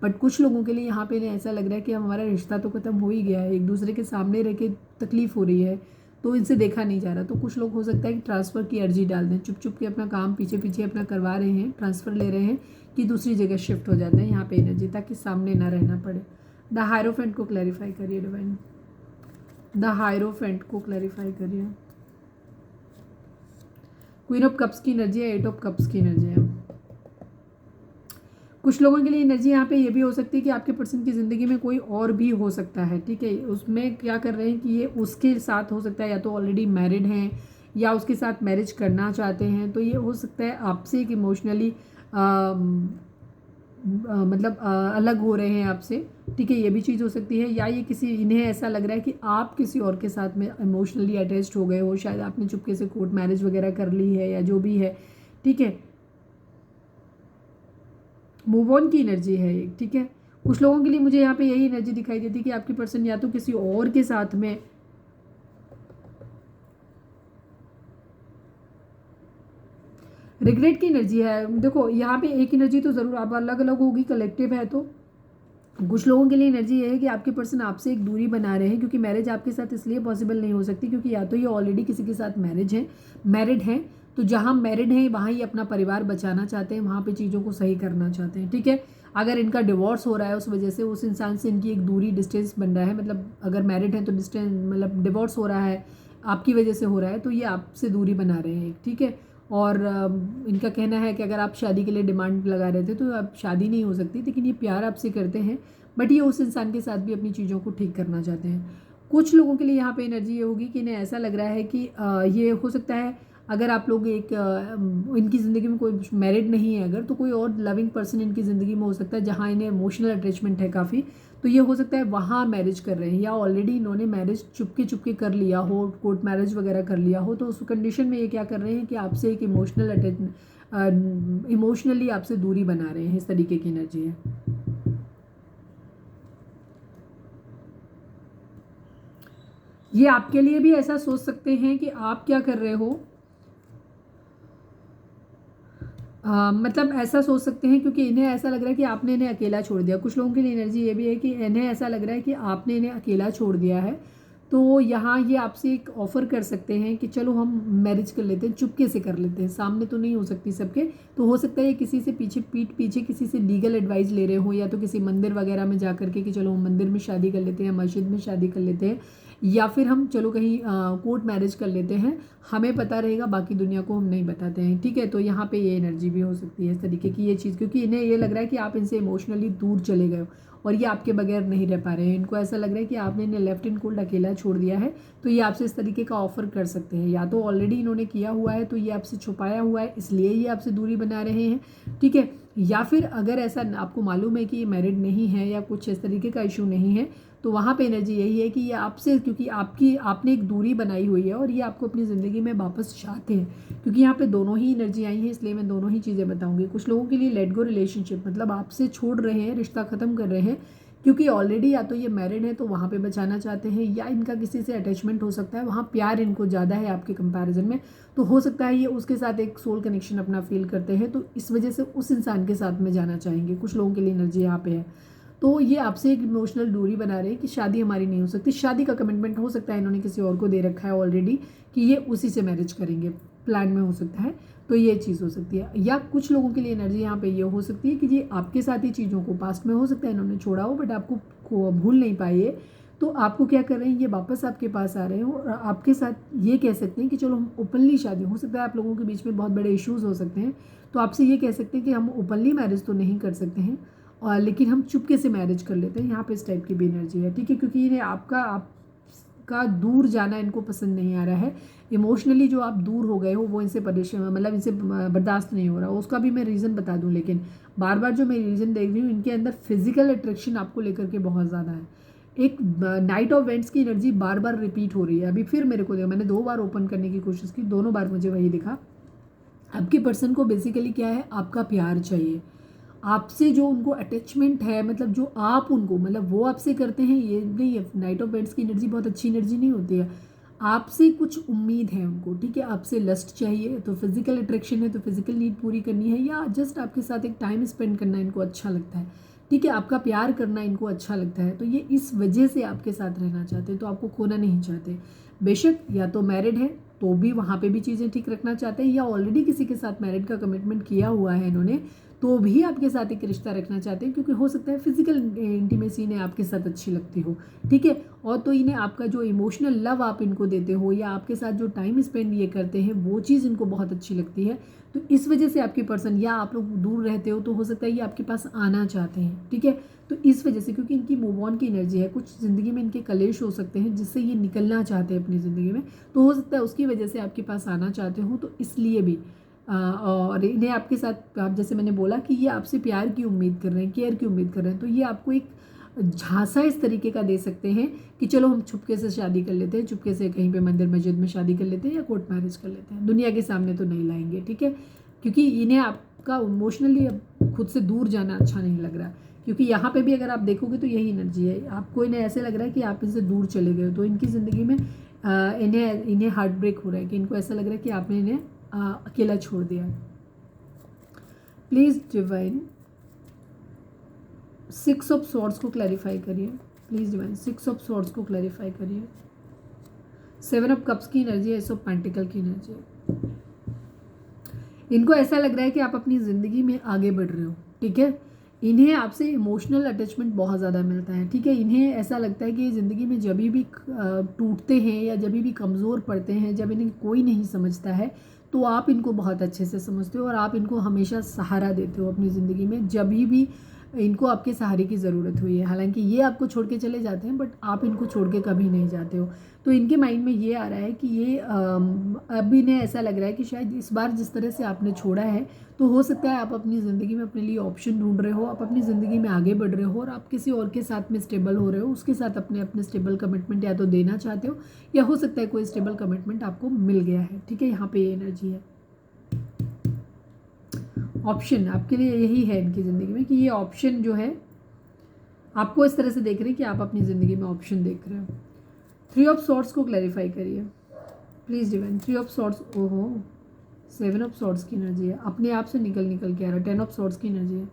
बट कुछ लोगों के लिए यहाँ पे ऐसा लग रहा है कि हमारा रिश्ता तो ख़त्म हो ही गया है, एक दूसरे के सामने रह के तकलीफ़ हो रही है तो इनसे देखा नहीं जा रहा। तो कुछ लोग हो सकता है कि ट्रांसफ़र की अर्जी डाल दें, चुप चुप के अपना काम पीछे पीछे अपना करवा रहे हैं, ट्रांसफ़र ले रहे हैं कि दूसरी जगह शिफ्ट हो जाते हैं यहाँ पे एनर्जी, ताकि सामने ना रहना पड़े। द हायरोफेंट को क्लैरिफाई करिए डिवाइन। द हायरोफेंट को क्लैरिफाई करिए। क्वीन ऑफ कप्स की एनर्जी है, 8 ऑफ कप्स की एनर्जी है। कुछ लोगों के लिए एनर्जी यहाँ पे ये भी हो सकती है कि आपके पर्सन की ज़िंदगी में कोई और भी हो सकता है, ठीक है। उसमें क्या कर रहे हैं कि ये उसके साथ हो सकता है, या तो ऑलरेडी मैरिड हैं या उसके साथ मैरिज करना चाहते हैं। तो ये हो सकता है आपसे एक इमोशनली मतलब अलग हो रहे हैं आपसे, ठीक है। ये भी चीज़ हो सकती है। या ये किसी इन्हें ऐसा लग रहा है कि आप किसी और के साथ में इमोशनली अटैच्ड हो गए हो, शायद आपने चुपके से कोर्ट मैरिज वगैरह कर ली है या जो भी है, ठीक है। मूव ऑन की एनर्जी है एक, ठीक है। कुछ लोगों के लिए मुझे यहाँ पे यही एनर्जी दिखाई देती है कि आपकी पर्सन या तो किसी और के साथ में रिग्रेट की एनर्जी है। देखो यहाँ पे एक एनर्जी तो ज़रूर आप अलग अलग होगी, कलेक्टिव है। तो कुछ लोगों के लिए एनर्जी ये है कि आपके पर्सन आपसे एक दूरी बना रहे हैं, क्योंकि मैरिज आपके साथ इसलिए पॉसिबल नहीं हो सकती क्योंकि या तो ये ऑलरेडी किसी के साथ मैरिड हैं। तो जहाँ मैरिड हैं वहाँ ये अपना परिवार बचाना चाहते हैं, वहाँ पे चीज़ों को सही करना चाहते हैं, ठीक है। अगर इनका डिवोर्स हो रहा है उस वजह से उस इंसान से इनकी एक दूरी, डिस्टेंस बन रहा है, मतलब अगर मैरिड है तो डिस्टेंस, मतलब डिवोर्स हो रहा है आपकी वजह से हो रहा है, तो ये आपसे दूरी बना रहे हैं, ठीक है। और इनका कहना है कि अगर आप शादी के लिए डिमांड लगा रहे थे तो अब शादी नहीं हो सकती, लेकिन ये प्यार आपसे करते हैं, बट ये उस इंसान के साथ भी अपनी चीज़ों को ठीक करना चाहते हैं। कुछ लोगों के लिए यहाँ पे एनर्जी ये होगी कि इन्हें ऐसा लग रहा है कि ये हो सकता है अगर आप लोग एक इनकी ज़िंदगी में कोई मैरिड नहीं है अगर, तो कोई और लविंग पर्सन इनकी ज़िंदगी में हो सकता है जहाँ इन्हें इमोशनल अटैचमेंट है काफ़ी। तो ये हो सकता है वहाँ मैरिज कर रहे हैं, या ऑलरेडी इन्होंने मैरिज चुपके कर लिया हो, कोर्ट मैरिज वगैरह कर लिया हो। तो उस कंडीशन में ये क्या कर रहे हैं कि आपसे एक इमोशनली आपसे दूरी बना रहे हैं, इस तरीके की एनर्जी है। ये आपके लिए भी ऐसा सोच सकते हैं कि आप क्या कर रहे हो, मतलब ऐसा सोच सकते हैं क्योंकि इन्हें ऐसा लग रहा है कि आपने इन्हें अकेला छोड़ दिया। कुछ लोगों के लिए एनर्जी ये भी है कि इन्हें ऐसा लग रहा है कि आपने इन्हें अकेला छोड़ दिया है। तो यहाँ ये आपसे एक ऑफ़र कर सकते हैं कि चलो हम मैरिज कर लेते हैं, चुपके से कर लेते हैं, सामने तो नहीं हो सकती सबके। तो हो सकता है ये किसी से पीठ पीछे किसी से लीगल एडवाइस ले रहे हो, या तो किसी मंदिर वगैरह में जा करके कि चलो हम मंदिर में शादी कर लेते हैं, मस्जिद में शादी कर लेते हैं, या फिर हम चलो कहीं कोर्ट मैरिज कर लेते हैं, हमें पता रहेगा, बाकी दुनिया को हम नहीं बताते हैं, ठीक है। तो यहाँ पे ये एनर्जी भी हो सकती है इस तरीके की ये चीज़, क्योंकि इन्हें ये लग रहा है कि आप इनसे इमोशनली दूर चले गए हो और ये आपके बगैर नहीं रह पा रहे हैं। इनको ऐसा लग रहा है कि आपने इन्हें लेफ्ट इन कोल्ड अकेला छोड़ दिया है। तो ये आपसे इस तरीके का ऑफर कर सकते हैं, या तो ऑलरेडी इन्होंने किया हुआ है तो ये आपसे छुपाया हुआ है इसलिए ये आपसे दूरी बना रहे हैं, ठीक है। या फिर अगर ऐसा आपको मालूम है कि ये मैरिड नहीं है या कुछ इस तरीके का इशू नहीं है, तो वहाँ पे एनर्जी यही है कि ये आपसे, क्योंकि आपने एक दूरी बनाई हुई है और ये आपको अपनी ज़िंदगी में वापस चाहते हैं। क्योंकि यहाँ पे दोनों ही एनर्जी आई हैं, इसलिए मैं दोनों ही चीज़ें बताऊँगी। कुछ लोगों के लिए लेट गो रिलेशनशिप, मतलब आपसे छोड़ रहे हैं, रिश्ता ख़त्म कर रहे हैं, क्योंकि ऑलरेडी या तो ये मैरिड है तो वहाँ पे बचाना चाहते हैं, या इनका किसी से अटैचमेंट हो सकता है, वहाँ प्यार इनको ज़्यादा है आपके कंपैरिजन में। तो हो सकता है ये उसके साथ एक सोल कनेक्शन अपना फील करते हैं, तो इस वजह से उस इंसान के साथ में जाना चाहेंगे। कुछ लोगों के लिए एनर्जी यहाँ पे है। तो ये आपसे एक इमोशनल दूरी बना रहे हैं कि शादी हमारी नहीं हो सकती। शादी का कमिटमेंट हो सकता है इन्होंने किसी और को दे रखा है ऑलरेडी कि ये उसी से मैरिज करेंगे, प्लान में हो सकता है। तो ये चीज़ हो सकती है। या कुछ लोगों के लिए एनर्जी यहाँ पे ये हो सकती है कि ये आपके साथ ही चीज़ों को, पास्ट में हो सकता है इन्होंने छोड़ा हो बट आपको भूल नहीं पाए ये, तो आपको क्या कर रहे हैं, ये वापस आपके पास आ रहे हो और आपके साथ ये कह सकते हैं कि चलो हम ओपनली शादी, हो सकता है आप लोगों के बीच में बहुत बड़े इश्यूज़ हो सकते हैं, तो आपसे ये कह सकते हैं कि हम ओपनली मैरिज तो नहीं कर सकते हैं, और लेकिन हम चुपके से मैरिज कर लेते हैं। यहाँ पे इस टाइप की भी एनर्जी है, ठीक है। क्योंकि इन्हें आपका दूर जाना इनको पसंद नहीं आ रहा है। इमोशनली जो आप दूर हो गए हो वो इनसे परेशान, मतलब इनसे बर्दाश्त नहीं हो रहा, उसका भी मैं रीज़न बता दूं। लेकिन बार बार जो मैं रीज़न देख रही हूँ, इनके अंदर फिजिकल अट्रैक्शन आपको लेकर के बहुत ज़्यादा है। एक नाइट ऑफ वेंट्स की एनर्जी बार बार रिपीट हो रही है। अभी फिर मेरे को देखा, मैंने 2 बार ओपन करने की कोशिश की, दोनों बार मुझे वही दिखा। आपके पर्सन को बेसिकली क्या है, आपका प्यार चाहिए, आपसे जो उनको अटैचमेंट है, मतलब जो आप उनको, मतलब वो आपसे करते हैं, ये नहीं है। नाइट ऑफ पेंट्स की एनर्जी बहुत अच्छी एनर्जी नहीं होती है। आपसे कुछ उम्मीद है उनको, ठीक है। आपसे लस्ट चाहिए तो फिजिकल अट्रैक्शन है तो फिजिकल नीड पूरी करनी है, या जस्ट आपके साथ एक टाइम स्पेंड करना इनको अच्छा लगता है, ठीक है। आपका प्यार करना इनको अच्छा लगता है, तो ये इस वजह से आपके साथ रहना चाहते हैं, तो आपको खोना नहीं चाहते। बेशक या तो मैरिड है तो भी वहाँ पे भी चीज़ें ठीक रखना चाहते हैं, या ऑलरेडी किसी के साथ मैरिड का कमिटमेंट किया हुआ है इन्होंने, तो भी आपके साथ एक रिश्ता रखना चाहते हैं, क्योंकि हो सकता है फिजिकल इंटीमेसी इन्हें आपके साथ अच्छी लगती हो, ठीक है। और तो इन्हें आपका जो इमोशनल लव आप इनको देते हो या आपके साथ जो टाइम स्पेंड ये करते हैं वो चीज़ इनको बहुत अच्छी लगती है। तो इस वजह से आपके पर्सन, या आप लोग दूर रहते हो तो हो सकता है ये आपके पास आना चाहते हैं, ठीक है। तो इस वजह से, क्योंकि इनकी मूव ऑन की एनर्जी है, कुछ ज़िंदगी में इनके कलेश हो सकते हैं जिससे ये निकलना चाहते हैं अपनी ज़िंदगी में, तो हो सकता है उसकी वजह से आपके पास आना चाहते हो। तो इसलिए भी और इन्हें आपके साथ, आप जैसे मैंने बोला कि ये आपसे प्यार की उम्मीद कर रहे हैं, केयर की उम्मीद कर रहे हैं, तो ये आपको एक झांसा इस तरीके का दे सकते हैं कि चलो हम चुपके से शादी कर लेते हैं, चुपके से कहीं पे मंदिर मस्जिद में शादी कर लेते हैं या कोर्ट मैरिज कर लेते हैं, दुनिया के सामने तो नहीं लाएंगे, ठीक है। क्योंकि इन्हें आपका इमोशनली खुद से दूर जाना अच्छा नहीं लग रहा, क्योंकि यहाँ पे भी अगर आप देखोगे तो यही एनर्जी है, आपको इन्हें ऐसे लग रहा है कि आप इनसे दूर चले गए हो, तो इनकी ज़िंदगी में इन्हें हार्ट ब्रेक हो रहा है कि इनको ऐसा लग रहा है कि आपने इन्हें अकेला छोड़ दिया। प्लीज़ डिवाइन 6 ऑफ स्वॉर्ड्स को क्लैरिफाई करिए, प्लीज़ डिवाइन 6 ऑफ स्वॉर्ड्स को क्लैरिफाई करिए। 7 ऑफ कप्स की एनर्जी है, एस ऑफ पेंटिकल की एनर्जी है। इनको ऐसा लग रहा है कि आप अपनी ज़िंदगी में आगे बढ़ रहे हो, ठीक है। इन्हें आपसे इमोशनल अटैचमेंट बहुत ज़्यादा मिलता है, ठीक है। इन्हें ऐसा लगता है कि ज़िंदगी में जब भी टूटते हैं या जब भी कमज़ोर पड़ते हैं, जब इन्हें कोई नहीं समझता है, तो आप इनको बहुत अच्छे से समझते हो और आप इनको हमेशा सहारा देते हो अपनी ज़िंदगी में, जब भी इनको आपके सहारे की ज़रूरत हुई है। हालांकि ये आपको छोड़ के चले जाते हैं, बट आप इनको छोड़ के कभी नहीं जाते हो। तो इनके माइंड में ये आ रहा है कि ये अब इन्हें ऐसा लग रहा है कि शायद इस बार जिस तरह से आपने छोड़ा है, तो हो सकता है आप अपनी ज़िंदगी में अपने लिए ऑप्शन ढूंढ रहे हो, आप अपनी ज़िंदगी में आगे बढ़ रहे हो और आप किसी और के साथ में स्टेबल हो रहे हो, उसके साथ अपने स्टेबल कमिटमेंट या तो देना चाहते हो, या हो सकता है कोई स्टेबल कमिटमेंट आपको मिल गया है, ठीक है। यहाँ पे ये एनर्जी है। ऑप्शन आपके लिए यही है इनकी ज़िंदगी में कि ये ऑप्शन जो है आपको इस तरह से देख रहे हैं कि आप अपनी ज़िंदगी में ऑप्शन देख रहे हो। 3 ऑफ सॉर्ड्स को क्लैरिफाई करिए प्लीज़ डिवाइन। 3 ऑफ सॉर्ड्स, ओहो 7 ऑफ सॉर्ड्स की एनर्जी है, अपने आप से निकल के आ रहा है। 10 ऑफ सॉर्ड्स की एनर्जी है।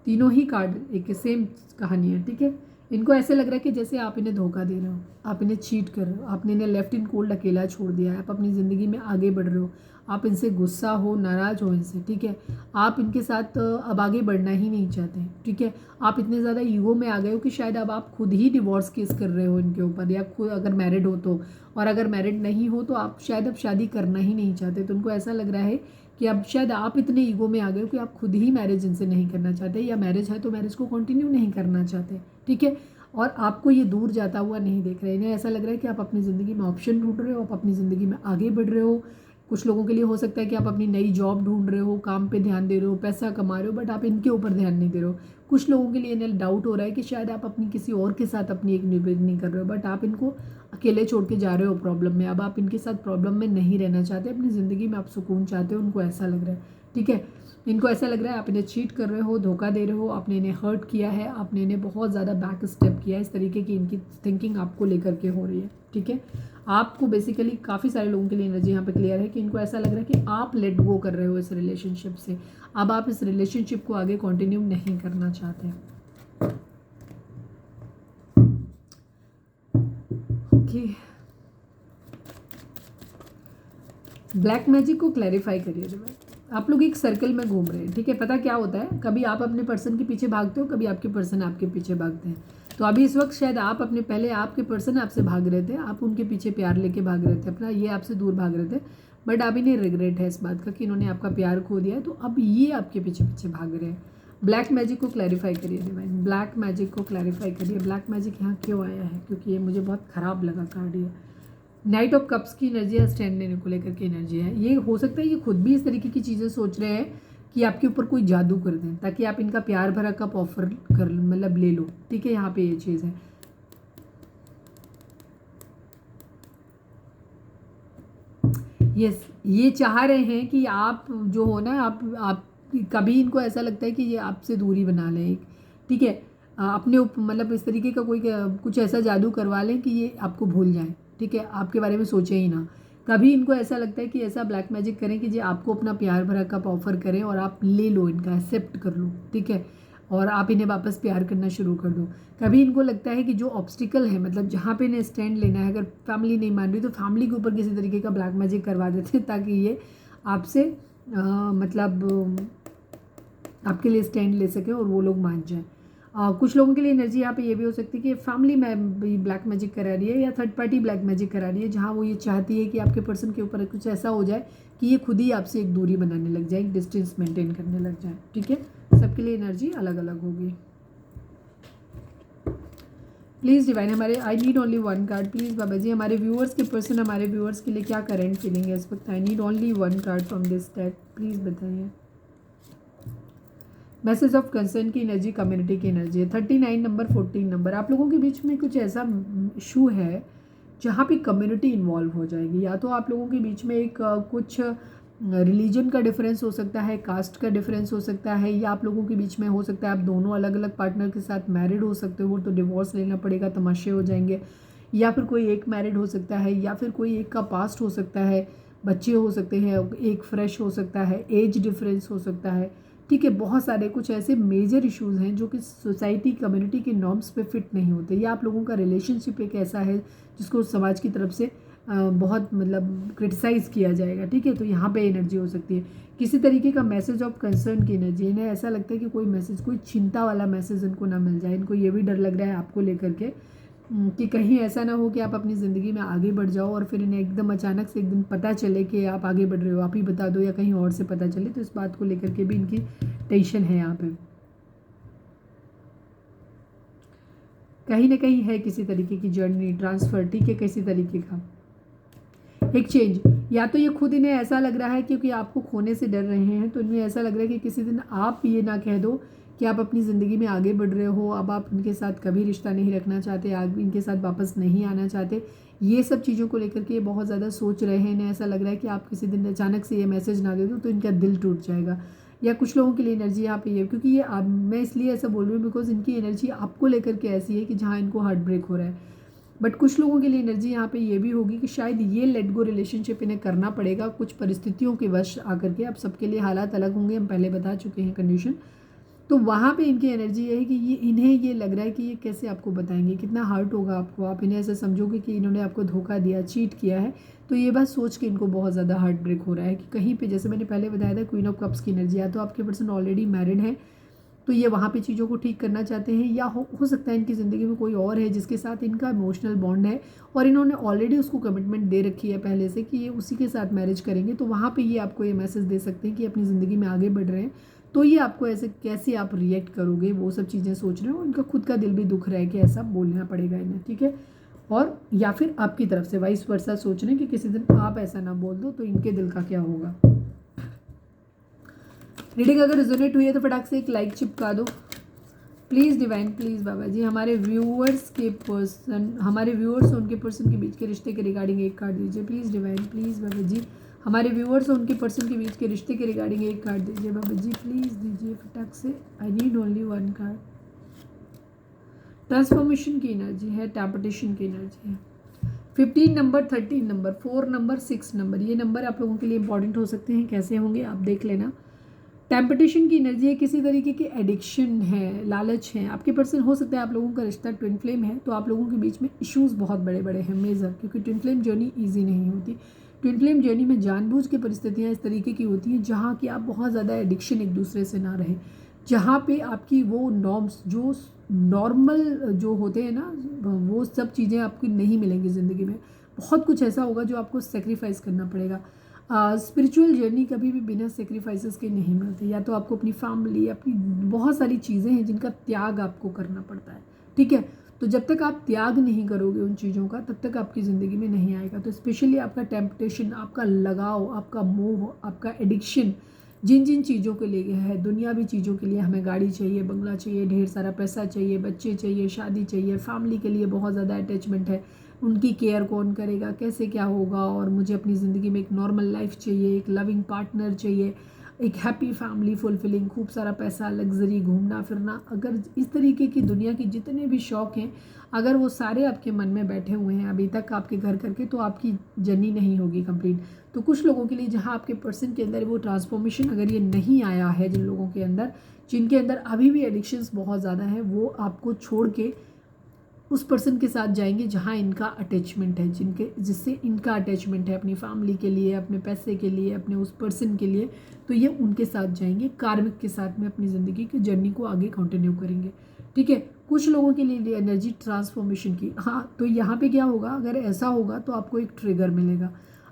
तीनों ही कार्ड एक सेम कहानी है, ठीक है। इनको ऐसे लग रहा है कि जैसे आप इन्हें धोखा दे रहे हो, आप इन्हें चीट कर रहे हो, आपने इन्हें लेफ्ट इन कोल्ड अकेला छोड़ दिया है, आप अपनी ज़िंदगी में आगे बढ़ रहे हो, आप इनसे गुस्सा हो, नाराज़ हो इनसे, ठीक है। आप इनके साथ अब आगे बढ़ना ही नहीं चाहते, ठीक है। आप इतने ज़्यादा ईगो में आ गए हो कि शायद अब आप खुद ही डिवोर्स केस कर रहे हो इनके ऊपर, या खुद अगर मैरिड हो तो, और अगर मैरिड नहीं हो तो आप शायद अब शादी करना ही नहीं चाहते। तो उनको ऐसा लग रहा है कि अब शायद आप इतने ईगो में आ गए हो कि आप खुद ही मैरिज इनसे नहीं करना चाहते, या मैरिज है तो मैरिज को कंटिन्यू नहीं करना चाहते, ठीक है। और आपको ये दूर जाता हुआ नहीं देख रहे। इन्हें ऐसा लग रहा है कि आप अपनी ज़िंदगी में ऑप्शन ढूंढ रहे हो, आप अपनी ज़िंदगी में आगे बढ़ रहे हो। कुछ लोगों के लिए हो सकता है कि आप अपनी नई जॉब ढूंढ रहे हो, काम पे ध्यान दे रहे हो, पैसा कमा रहे हो, बट आप इनके ऊपर ध्यान नहीं दे रहे हो। कुछ लोगों के लिए इन्हें डाउट हो रहा है कि शायद आप अपनी किसी और के साथ अपनी एक निवेदन कर रहे हो, बट आप इनको अकेले छोड़ के जा रहे हो प्रॉब्लम में। अब आप इनके साथ प्रॉब्लम में नहीं रहना चाहते, अपनी ज़िंदगी में आप सुकून चाहते हो, उनको ऐसा लग रहा है, ठीक है। इनको ऐसा लग रहा है आप इन्हें चीट कर रहे हो, धोखा दे रहे हो, आपने इन्हें हर्ट किया है, आपने इन्हें बहुत ज़्यादा बैक स्टेप किया है। इस तरीके की इनकी थिंकिंग आपको लेकर के हो रही है, ठीक है। आपको बेसिकली काफ़ी सारे लोगों के लिए एनर्जी यहाँ पे क्लियर है कि इनको ऐसा लग रहा है कि आप लेट गो कर रहे हो इस रिलेशनशिप से। अब आप इस रिलेशनशिप को आगे कंटिन्यू नहीं करना चाहते। ओके, ब्लैक मैजिक को क्लैरिफाई करिए जब आप लोग एक सर्कल में घूम रहे हैं, ठीक है। पता क्या होता है, कभी आप अपने पर्सन के पीछे भागते हो, कभी आपके पर्सन आपके पीछे भागते हैं। तो अभी इस वक्त शायद आप अपने, पहले आपके पर्सन आपसे भाग रहे थे, आप उनके पीछे प्यार लेके भाग रहे थे अपना, ये आपसे दूर भाग रहे थे, बट अब इन्हें रिग्रेट है इस बात का कि इन्होंने आपका प्यार खो दिया है, तो अब ये आपके पीछे पीछे भाग रहे हैं। ब्लैक मैजिक को क्लैरिफाई करिए डिवाइन, ब्लैक मैजिक को क्लैरिफाई करिए। ब्लैक मैजिक यहाँ क्यों आया है, क्योंकि ये मुझे बहुत ख़राब लगा कार्ड। ये नाइट ऑफ कप्स की एनर्जी है, स्टैंड लेने को लेकर के एनर्जी है। ये हो सकता है ये खुद भी इस तरीके की चीज़ें सोच रहे हैं कि आपके ऊपर कोई जादू कर दें ताकि आप इनका प्यार भरा कप ऑफर कर मतलब ले लो, ठीक है। यहाँ पे ये चीज़ है। यस, ये चाह रहे हैं कि आप जो हो ना, आप कभी इनको ऐसा लगता है कि ये आपसे दूरी बना लें, ठीक है। अपने मतलब इस तरीके का कोई कुछ ऐसा जादू करवा लें कि ये आपको भूल जाएं, ठीक है, आपके बारे में सोचें ही ना। कभी इनको ऐसा लगता है कि ऐसा ब्लैक मैजिक करें कि ये आपको अपना प्यार भरा कप ऑफर करें और आप ले लो, इनका एक्सेप्ट कर लो, ठीक है, और आप इन्हें वापस प्यार करना शुरू कर दो। कभी इनको लगता है कि जो ऑब्स्टिकल है, मतलब जहाँ पे इन्हें स्टैंड लेना है, अगर फैमिली नहीं मान रही तो फैमिली के ऊपर किसी तरीके का ब्लैक मैजिक करवा देते हैं ताकि ये आपसे मतलब आपके लिए स्टैंड ले सके और वो लोग मान जाएं। कुछ लोगों के लिए एनर्जी यहाँ पे ये भी हो सकती है कि फैमिली में भी ब्लैक मैजिक करा रही है या थर्ड पार्टी ब्लैक मैजिक करा रही है, जहाँ वो ये चाहती है कि आपके पर्सन के ऊपर कुछ ऐसा हो जाए कि ये खुद ही आपसे एक दूरी बनाने लग जाए, एक डिस्टेंस मेंटेन करने लग जाए। ठीक है, सबके लिए एनर्जी अलग अलग होगी। प्लीज़ डिवाइन हमारे, I need only one card please baba ji, हमारे व्यूअर्स के पर्सन हमारे व्यूअर्स के लिए क्या करेंट फीलिंग है इस वक्त। आई need only one card from this deck, please बताइए। मैसेज ऑफ कंसर्न की एनर्जी, कम्युनिटी की एनर्जी है 39 नंबर 14 नंबर। आप लोगों के बीच में कुछ ऐसा इशू है जहाँ पे कम्युनिटी इन्वॉल्व हो जाएगी, या तो आप लोगों के बीच में एक कुछ रिलीजन का डिफरेंस हो सकता है, कास्ट का डिफरेंस हो सकता है, या आप लोगों के बीच में हो सकता है आप दोनों अलग अलग पार्टनर के साथ मैरिड हो सकते हो तो डिवोर्स लेना पड़ेगा, तमाशे हो जाएंगे, या फिर कोई एक मैरिड हो सकता है, या फिर कोई एक का पास्ट हो सकता है, बच्चे हो सकते हैं, एक फ्रेश हो सकता है, एज डिफरेंस हो सकता है। ठीक है, बहुत सारे कुछ ऐसे मेजर इश्यूज़ हैं जो कि सोसाइटी कम्युनिटी के नॉर्म्स पे फिट नहीं होते, या आप लोगों का रिलेशनशिप एक ऐसा है जिसको समाज की तरफ से बहुत मतलब क्रिटिसाइज़ किया जाएगा। ठीक है, तो यहाँ पे एनर्जी हो सकती है किसी तरीके का मैसेज ऑफ कंसर्न की एनर्जी। इन्हें ऐसा लगता है कि कोई मैसेज, कोई चिंता वाला मैसेज इनको ना मिल जाए। इनको ये भी डर लग रहा है आपको लेकर के कि कहीं ऐसा ना हो कि आप अपनी ज़िंदगी में आगे बढ़ जाओ और फिर इन्हें एकदम अचानक से एक दिन पता चले कि आप आगे बढ़ रहे हो, आप ही बता दो या कहीं और से पता चले, तो इस बात को लेकर के भी इनकी टेंशन है यहाँ पे। कहीं ना कहीं है किसी तरीके की जर्नी, ट्रांसफ़र, ठीक है, किसी तरीके का एक चेंज, या तो ये खुद इन्हें ऐसा लग रहा है क्योंकि आपको खोने से डर रहे हैं, तो इन्हें ऐसा लग रहा है कि किसी दिन आप ये ना कह दो कि आप अपनी ज़िंदगी में आगे बढ़ रहे हो, अब आप इनके साथ कभी रिश्ता नहीं रखना चाहते, आगे इनके साथ वापस नहीं आना चाहते। ये सब चीज़ों को लेकर के बहुत ज़्यादा सोच रहे हैं। इन्हें ऐसा लग रहा है कि आप किसी दिन अचानक से ये मैसेज ना दे दो तो इनका दिल टूट जाएगा। या कुछ लोगों के लिए एनर्जी यहाँ पे है, क्योंकि ये मैं इसलिए ऐसा बोल रही हूँ बिकॉज इनकी एनर्जी आपको लेकर के ऐसी है कि जहाँ इनको हार्ट ब्रेक हो रहा है। बट कुछ लोगों के लिए एनर्जी यहाँ पे ये भी होगी कि शायद ये लेट गो रिलेशनशिप इन्हें करना पड़ेगा कुछ परिस्थितियों के वश आकर के। अब सबके लिए हालात अलग होंगे, हम पहले बता चुके हैं कंडीशन। तो वहाँ पे इनकी एनर्जी ये है कि इन्हें ये लग रहा है कि ये कैसे आपको बताएंगे, कितना हर्ट होगा आपको, आप इन्हें ऐसा समझोगे कि इन्होंने आपको धोखा दिया, चीट किया है। तो ये बात सोच के इनको बहुत ज़्यादा हार्ट ब्रेक हो रहा है कि कहीं पे, जैसे मैंने पहले बताया था, क्वीन ऑफ कप्स की एनर्जी, या तो आपके पर्सन ऑलरेडी मैरिड है तो ये वहाँ पे चीज़ों को ठीक करना चाहते हैं, या हो सकता है इनकी ज़िंदगी में कोई और है जिसके साथ इनका इमोशनल बॉन्ड है और इन्होंने ऑलरेडी उसको कमिटमेंट दे रखी है पहले से कि ये उसी के साथ मैरिज करेंगे। तो वहाँ पे ये आपको ये मैसेज दे सकते हैं कि अपनी ज़िंदगी में आगे बढ़ रहे हैं, तो ये आपको ऐसे कैसे आप रिएक्ट करोगे वो सब चीज़ें सोच रहे हो। इनका खुद का दिल भी दुख रहा है कि ऐसा बोलना पड़ेगा इन्हें, ठीक है। और या फिर आपकी तरफ से वाइस वर्सा सोच रहे हैं कि किसी दिन आप ऐसा ना बोल दो तो इनके दिल का क्या होगा। रीडिंग अगर रिजोनेट हुई है तो फटाक से एक लाइक चिपका दो please divine, please baba ji. हमारे व्यूअर्स के पर्सन, हमारे व्यूअर्स और उनके पर्सन के बीच के रिश्ते के रिगार्डिंग एक कार्ड दीजिए please divine, please baba ji. हमारे व्यूअर्स और उनके पर्सन के बीच के रिश्ते के रिगार्डिंग एक कार्ड दीजिए बाबा जी, प्लीज़ दीजिए फटाक से। आई need only one card. Transformation की एनर्जी है, टैम्पटेशन की एनर्जी है। 15 नंबर, 13 नंबर, 4 नंबर, 6 नंबर, ये नंबर आप लोगों के लिए इंपॉर्टेंट हो सकते हैं। कैसे होंगे आप देख लेना। टेम्पटेशन की एनर्जी है, किसी तरीके की एडिक्शन है, लालच है। आपके पर्सन, हो सकता है आप लोगों का रिश्ता ट्विन फ्लेम है तो आप लोगों के बीच में इश्यूज़ बहुत बड़े बड़े हैं मेजर, क्योंकि ट्विन फ्लेम जर्नी ईजी नहीं होती। ट्विन फ्लेम जर्नी में जानबूझ के परिस्थितियाँ इस तरीके की होती हैं जहाँ की आप बहुत ज़्यादा एडिक्शन एक दूसरे से ना रहे, जहाँ पे आपकी वो नॉर्म्स जो नॉर्मल जो होते हैं ना, वो सब चीज़ें आपकी नहीं मिलेंगी ज़िंदगी में। बहुत कुछ ऐसा होगा जो आपको सेक्रीफाइस करना पड़ेगा। स्पिरिचुअल जर्नी कभी भी बिना सेक्रीफाइसेस के नहीं मिलती। या तो आपको अपनी फैमिली, अपनी बहुत सारी चीज़ें हैं जिनका त्याग आपको करना पड़ता है, ठीक है। तो जब तक आप त्याग नहीं करोगे उन चीज़ों का तब तक आपकी ज़िंदगी में नहीं आएगा। तो स्पेशली आपका टेम्पटेशन, आपका लगाव, आपका मोह, आपका एडिक्शन जिन जिन चीज़ों के लिए है, दुनियावी चीज़ों के लिए, हमें गाड़ी चाहिए, बंगला चाहिए, ढेर सारा पैसा चाहिए, बच्चे चाहिए, शादी चाहिए, फैमिली के लिए बहुत ज़्यादा अटैचमेंट है, उनकी केयर कौन करेगा, कैसे क्या होगा, और मुझे अपनी ज़िंदगी में एक नॉर्मल लाइफ चाहिए, एक लविंग पार्टनर चाहिए, एक हैप्पी फैमिली, फुलफिलिंग, खूब सारा पैसा, लग्जरी, घूमना फिरना। अगर इस तरीके की दुनिया की जितने भी शौक़ हैं, अगर वो सारे आपके मन में बैठे हुए हैं अभी तक आपके घर करके, तो आपकी जर्नी नहीं होगी कंप्लीट। तो कुछ लोगों के लिए जहाँ आपके पर्सन के अंदर वो ट्रांसफॉर्मेशन अगर ये नहीं आया है, जिन लोगों के अंदर, जिनके अंदर अभी भी एडिक्शंस बहुत ज़्यादा हैं, वो आपको छोड़ के उस पर्सन के साथ जाएंगे जहाँ इनका अटैचमेंट है, जिससे इनका अटैचमेंट है अपनी फैमिली के लिए, अपने पैसे के लिए, अपने उस पर्सन के लिए, तो ये उनके साथ जाएंगे, कार्मिक के साथ में अपनी ज़िंदगी की जर्नी को आगे कंटिन्यू करेंगे। ठीक है, कुछ लोगों के लिए एनर्जी ट्रांसफॉर्मेशन की। हाँ, तो यहाँ पे क्या होगा, अगर ऐसा होगा तो आपको एक ट्रिगर मिलेगा।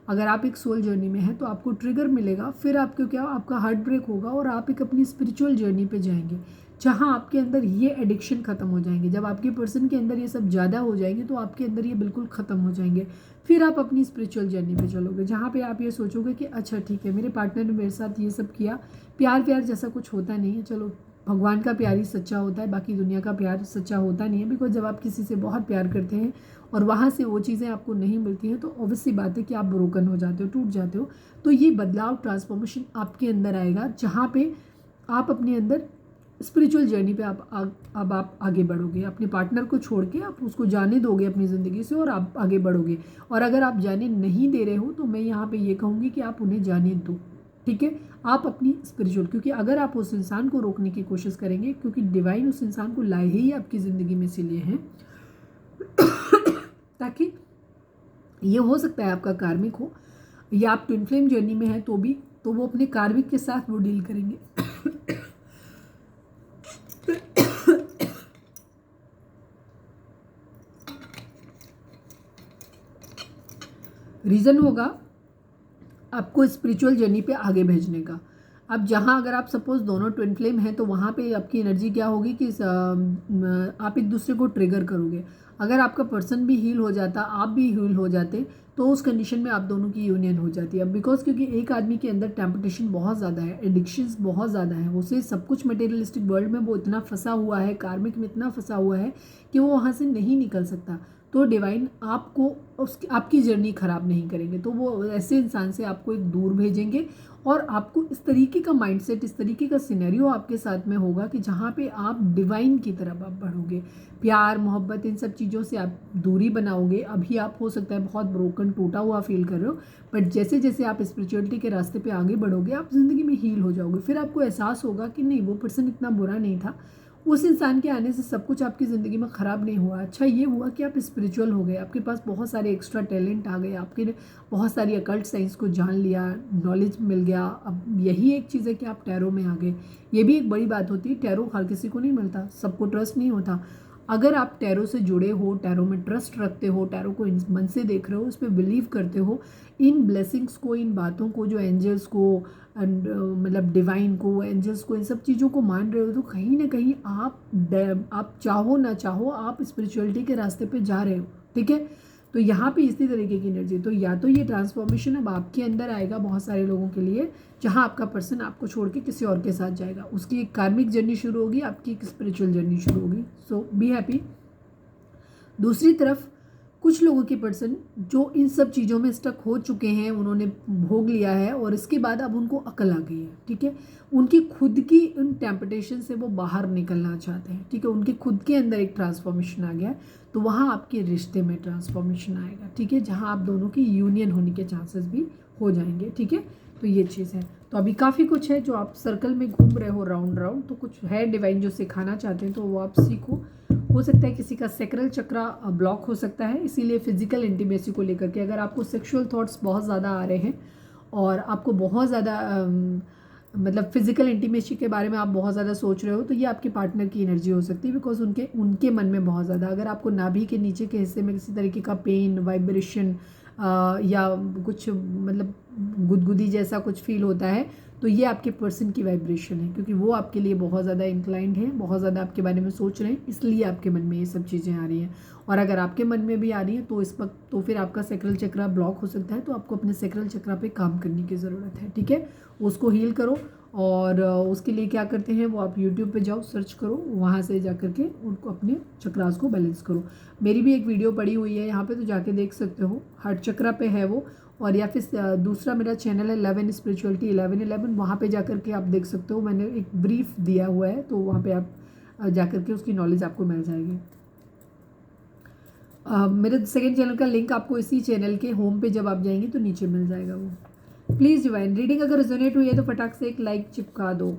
अगर आप एक सोल जर्नी में हैं तो आपको ट्रिगर मिलेगा, फिर आपको क्या, आपका हार्ट ब्रेक होगा और आप एक अपनी स्पिरिचुअल जर्नी पे जाएंगे जहाँ आपके अंदर ये एडिक्शन ख़त्म हो जाएंगे। जब आपके पर्सन के अंदर ये सब ज़्यादा हो जाएंगे तो आपके अंदर ये बिल्कुल ख़त्म हो जाएंगे। फिर आप अपनी स्पिरिचुअल जर्नी पे चलोगे जहाँ पे आप ये सोचोगे कि अच्छा ठीक है, मेरे पार्टनर ने मेरे साथ ये सब किया, प्यार जैसा कुछ होता नहीं है, चलो भगवान का प्यार ही सच्चा होता है, बाकी दुनिया का प्यार सच्चा होता नहीं है। बिकॉज जब आप किसी से बहुत प्यार करते हैं और वहाँ से वो चीज़ें आपको नहीं मिलती हैं तो ऑब्वियसली बात है कि आप ब्रोकन हो जाते हो, टूट जाते हो। तो ये बदलाव, ट्रांसफॉर्मेशन आपके अंदर आएगा जहाँ पे आप अपने अंदर स्पिरिचुअल जर्नी पे अब आप आगे बढ़ोगे। अपने पार्टनर को छोड़ के आप उसको जाने दोगे अपनी ज़िंदगी से और आप आगे बढ़ोगे। और अगर आप जाने नहीं दे रहे हो तो मैं यहाँ पे ये कहूँगी कि आप उन्हें जाने दो। ठीक है, आप अपनी स्पिरिचुअल, क्योंकि अगर आप उस इंसान को रोकने की कोशिश करेंगे, क्योंकि डिवाइन उस इंसान को लाए ही आपकी ज़िंदगी में इसीलिए हैं ताकि ये हो सकता है आपका कार्मिक हो या आप ट्विन फ्लेम जर्नी में है तो वो अपने कार्मिक के साथ वो डील करेंगे। रीज़न होगा आपको स्पिरिचुअल जर्नी पे आगे भेजने का। अब जहाँ अगर आप सपोज दोनों ट्विन फ्लेम हैं तो वहाँ पे आपकी एनर्जी क्या होगी कि आप एक दूसरे को ट्रिगर करोगे। अगर आपका पर्सन भी हील हो जाता, आप भी हील हो जाते, तो उस कंडीशन में आप दोनों की यूनियन हो जाती है। अब बिकॉज क्योंकि एक आदमी के अंदर टेम्पटेशन बहुत ज़्यादा है, एडिक्शंस बहुत ज़्यादा है, उसे सब कुछ मटेरियलिस्टिक वर्ल्ड में वो इतना फंसा हुआ है, कार्मिक में इतना फंसा हुआ है कि वो वहाँ से नहीं निकल सकता। तो डिवाइन आपको आपकी जर्नी ख़राब नहीं करेंगे, तो वो ऐसे इंसान से आपको एक दूर भेजेंगे और आपको इस तरीके का माइंडसेट, इस तरीके का सिनेरियो आपके साथ में होगा कि जहाँ पे आप डिवाइन की तरफ आप बढ़ोगे। प्यार, मोहब्बत, इन सब चीज़ों से आप दूरी बनाओगे। अभी आप हो सकता है बहुत ब्रोकन, टूटा हुआ फील कर रहे हो, बट जैसे जैसे आप स्पिरिचुअलिटी के रास्ते पे आगे बढ़ोगे आप ज़िंदगी में हील हो जाओगे। फिर आपको एहसास होगा कि नहीं, वो पर्सन इतना बुरा नहीं था, उस इंसान के आने से सब कुछ आपकी ज़िंदगी में ख़राब नहीं हुआ। अच्छा ये हुआ कि आप स्पिरिचुअल हो गए, आपके पास बहुत सारे एक्स्ट्रा टैलेंट आ गए, आपके बहुत सारी अकल्ट साइंस को जान लिया, नॉलेज मिल गया। अब यही एक चीज़ है कि आप टैरो में आ गए। ये भी एक बड़ी बात होती है, टैरो हर किसी को नहीं मिलता, सबको ट्रस्ट नहीं होता। अगर आप टैरो से जुड़े हो, टैरो में ट्रस्ट रखते हो, टैरो को मन से देख रहे हो, उस पर बिलीव करते हो, इन ब्लेसिंग्स को, इन बातों को, जो एंजल्स को मतलब डिवाइन को, एंजल्स को, इन सब चीज़ों को मान रहे हो, तो कहीं ना कहीं आप चाहो ना चाहो आप स्पिरिचुअलिटी के रास्ते पे जा रहे हो। ठीक है, तो यहाँ पे इसी तरीके की एनर्जी, तो या तो ये ट्रांसफॉर्मेशन अब आपके अंदर आएगा बहुत सारे लोगों के लिए, जहाँ आपका पर्सन आपको छोड़ के किसी और के साथ जाएगा, उसकी एक कार्मिक जर्नी शुरू होगी, आपकी एक स्पिरिचुअल जर्नी शुरू होगी। सो बी हैप्पी। दूसरी तरफ कुछ लोगों के पर्सन जो इन सब चीज़ों में स्टक हो चुके हैं, उन्होंने भोग लिया है और इसके बाद अब उनको अकल आ गई है। ठीक है, उनकी खुद की उन टेम्पटेशन से वो बाहर निकलना चाहते हैं। ठीक है, उनके खुद के अंदर एक ट्रांसफॉर्मेशन आ गया है, तो वहाँ आपके रिश्ते में ट्रांसफॉर्मेशन आएगा। ठीक है, जहाँ आप दोनों की यूनियन होने के चांसेस भी हो जाएंगे। ठीक है, तो ये चीज़ है। तो अभी काफ़ी कुछ है जो आप सर्कल में घूम रहे हो राउंड राउंड, तो कुछ है डिवाइन जो सिखाना चाहते हैं, तो वो आप सीखो। हो सकता है किसी का सेक्रल चक्रा ब्लॉक हो सकता है, इसीलिए फिजिकल इंटीमेसी को लेकर के अगर आपको सेक्सुअल थॉट्स बहुत ज़्यादा आ रहे हैं और आपको बहुत ज़्यादा मतलब फिजिकल इंटीमेसी के बारे में आप बहुत ज़्यादा सोच रहे हो, तो ये आपके पार्टनर की एनर्जी हो सकती है। बिकॉज उनके मन में बहुत ज़्यादा, अगर आपको नाभि के नीचे के हिस्से में किसी तरीके का पेन, वाइब्रेशन या कुछ मतलब गुदगुदी जैसा कुछ फील होता है, तो ये आपके पर्सन की वाइब्रेशन है, क्योंकि वो आपके लिए बहुत ज़्यादा इंक्लाइंड है, बहुत ज़्यादा आपके बारे में सोच रहे हैं, इसलिए आपके मन में ये सब चीज़ें आ रही हैं। और अगर आपके मन में भी आ रही हैं तो इस वक्त तो फिर आपका सेक्रल चक्रा ब्लॉक हो सकता है, तो आपको अपने सेक्रल चक्रा पे काम करने की ज़रूरत है। ठीक है, उसको हील करो। और उसके लिए क्या करते हैं, वो आप यूट्यूब पे जाओ, सर्च करो, वहाँ से जा करके उनको अपने चक्रास को बैलेंस करो। मेरी भी एक वीडियो पड़ी हुई है यहाँ पे, तो जाके देख सकते हो, हार्ट चक्रा पे है वो। और या फिर दूसरा मेरा चैनल है 11 स्पिरिचुअलिटी 1111, वहाँ पे जाकर के आप देख सकते हो, मैंने एक ब्रीफ दिया हुआ है, तो वहाँ पे आप जाकर के उसकी नॉलेज आपको मिल जाएगी। मेरे सेकंड चैनल का लिंक आपको इसी चैनल के होम पे जब आप जाएंगे तो नीचे मिल जाएगा वो। प्लीज़ डिवाइन, रीडिंग अगर रेजोनेट हुई है तो फटाक से एक लाइक चिपका दो।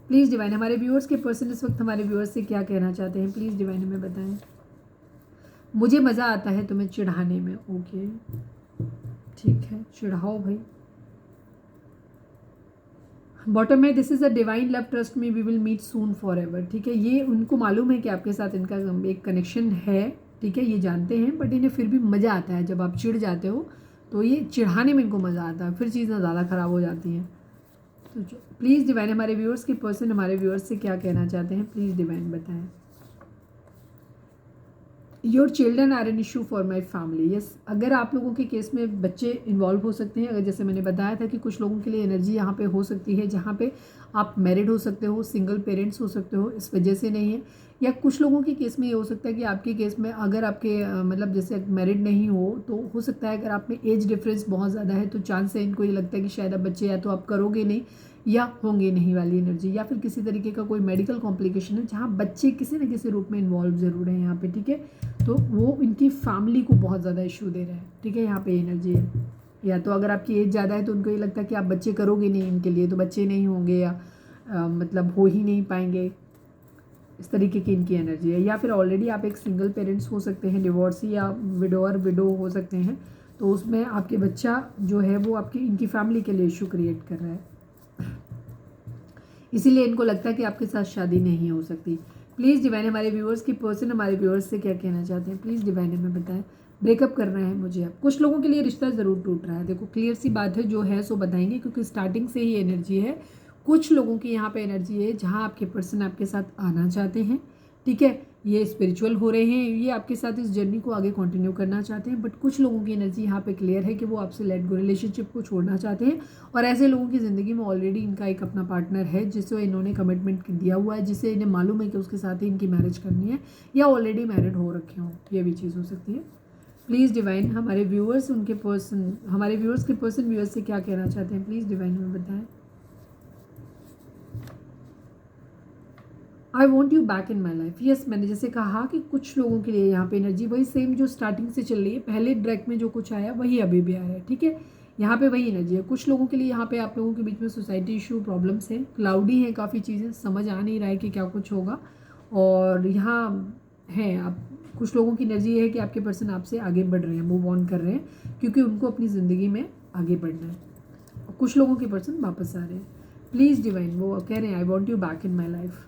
प्लीज़ डिवाइन, हमारे व्यूअर्स के पर्सन इस वक्त हमारे व्यूअर्स से क्या कहना चाहते हैं, प्लीज़ डिवाइन हमें बताएं। मुझे मज़ा आता है तुम्हें चिढ़ाने में। ओके ठीक है, चिढ़ाओ भाई। बॉटम में this is a divine love, trust me we will meet soon forever. ठीक है, ये उनको मालूम है कि आपके साथ इनका एक कनेक्शन है। ठीक है, ये जानते हैं, बट इन्हें फिर भी मज़ा आता है जब आप चिढ़ जाते हो, तो ये चिढ़ाने में इनको मज़ा आता है, फिर चीज़ें ज़्यादा ख़राब हो जाती हैं। तो प्लीज़ डिवाइन हमारे व्यूअर्स के पर्सन हमारे व्यूअर्स से क्या कहना चाहते हैं, प्लीज़ डिवाइन बताएं। Your children are an issue for my family. Yes, अगर आप लोगों के केस में बच्चे इन्वॉल्व हो सकते हैं, अगर जैसे मैंने बताया था कि कुछ लोगों के लिए एनर्जी यहाँ पे हो सकती है जहाँ पे आप मैरिड हो सकते हो, सिंगल पेरेंट्स हो सकते हो, इस वजह से नहीं है। या कुछ लोगों के केस में ये हो सकता है कि आपके केस में अगर आपके मतलब जैसे मैरिड नहीं हो तो हो सकता है अगर आप में एज डिफरेंस बहुत ज़्यादा है तो चांस है इनको ये लगता है कि शायद अब बच्चे या तो आप करोगे नहीं या होंगे नहीं वाली एनर्जी, या फिर किसी तरीके का कोई मेडिकल कॉम्प्लिकेशन है जहाँ बच्चे किसी न किसी रूप में इन्वॉल्व ज़रूर है यहाँ पे। ठीक है, तो वो इनकी फैमिली को बहुत ज़्यादा इशू दे रहे हैं। ठीक है, यहाँ पे एनर्जी है, या तो अगर आपकी एज ज़्यादा है तो उनको ये लगता है कि आप बच्चे करोगे नहीं इनके लिए, तो बच्चे नहीं होंगे या मतलब हो ही नहीं पाएंगे, इस तरीके की इनकी एनर्जी है। या फिर ऑलरेडी आप एक सिंगल पेरेंट्स हो सकते हैं, डिवोर्सी या विडोअर विडो हो सकते हैं, तो उसमें आपके बच्चा जो है वो आपकी इनकी फैमिली के लिए इशू क्रिएट कर रहा है, इसीलिए इनको लगता है कि आपके साथ शादी नहीं हो सकती। प्लीज़ डिवाइन हमारे व्यूअर्स की पर्सन हमारे व्यूअर्स से क्या कहना चाहते हैं, प्लीज़ डिवाइन हमें बताएं। ब्रेकअप करना है मुझे अब, कुछ लोगों के लिए रिश्ता ज़रूर टूट रहा है। देखो क्लियर सी बात है, जो है सो बताएंगे क्योंकि स्टार्टिंग से ही एनर्जी है। कुछ लोगों की यहाँ पे एनर्जी है जहाँ आपके पर्सन आपके साथ आना चाहते हैं। ठीक है, ये स्पिरिचुअल हो रहे हैं, ये आपके साथ इस जर्नी को आगे कंटिन्यू करना चाहते हैं, बट कुछ लोगों की एनर्जी यहाँ पे क्लियर है कि वो आपसे लेट गो, रिलेशनशिप को छोड़ना चाहते हैं। और ऐसे लोगों की ज़िंदगी में ऑलरेडी इनका एक अपना पार्टनर है जिससे इन्होंने कमिटमेंट दिया हुआ है, जिससे इन्हें मालूम है कि उसके साथ ही इनकी मैरिज करनी है, या ऑलरेडी मैरिड हो रखे हों, ये भी चीज़ हो सकती है। प्लीज़ डिवाइन हमारे व्यूअर्स उनके पर्सन हमारे व्यूअर्स के पर्सन व्यूअर्स से क्या कहना चाहते हैं, प्लीज़ डिवाइन हमें बताएं। I want you back in my life. Yes, मैंने जैसे कहा कि कुछ लोगों के लिए यहाँ पे एनर्जी वही सेम जो स्टार्टिंग से चल रही है, पहले ट्रैक में जो कुछ आया वही अभी भी आ रहा है। ठीक है, यहाँ पे वही एनर्जी है। कुछ लोगों के लिए यहाँ पे आप लोगों के बीच में सोसाइटी इशू प्रॉब्लम्स हैं, क्लाउडी हैं काफ़ी चीज़ें, समझ आ नहीं रहा है कि क्या कुछ होगा। और यहाँ हैं आप, कुछ लोगों की एनर्जी है कि आपके पर्सन आपसे आगे बढ़ रहे हैं, मूव ऑन कर रहे हैं, क्योंकि उनको अपनी ज़िंदगी में आगे बढ़ना है। और कुछ लोगों के पर्सन वापस आ रहे हैं। प्लीज़ डिवाइन, वो कह रहे हैं I want you back in my life.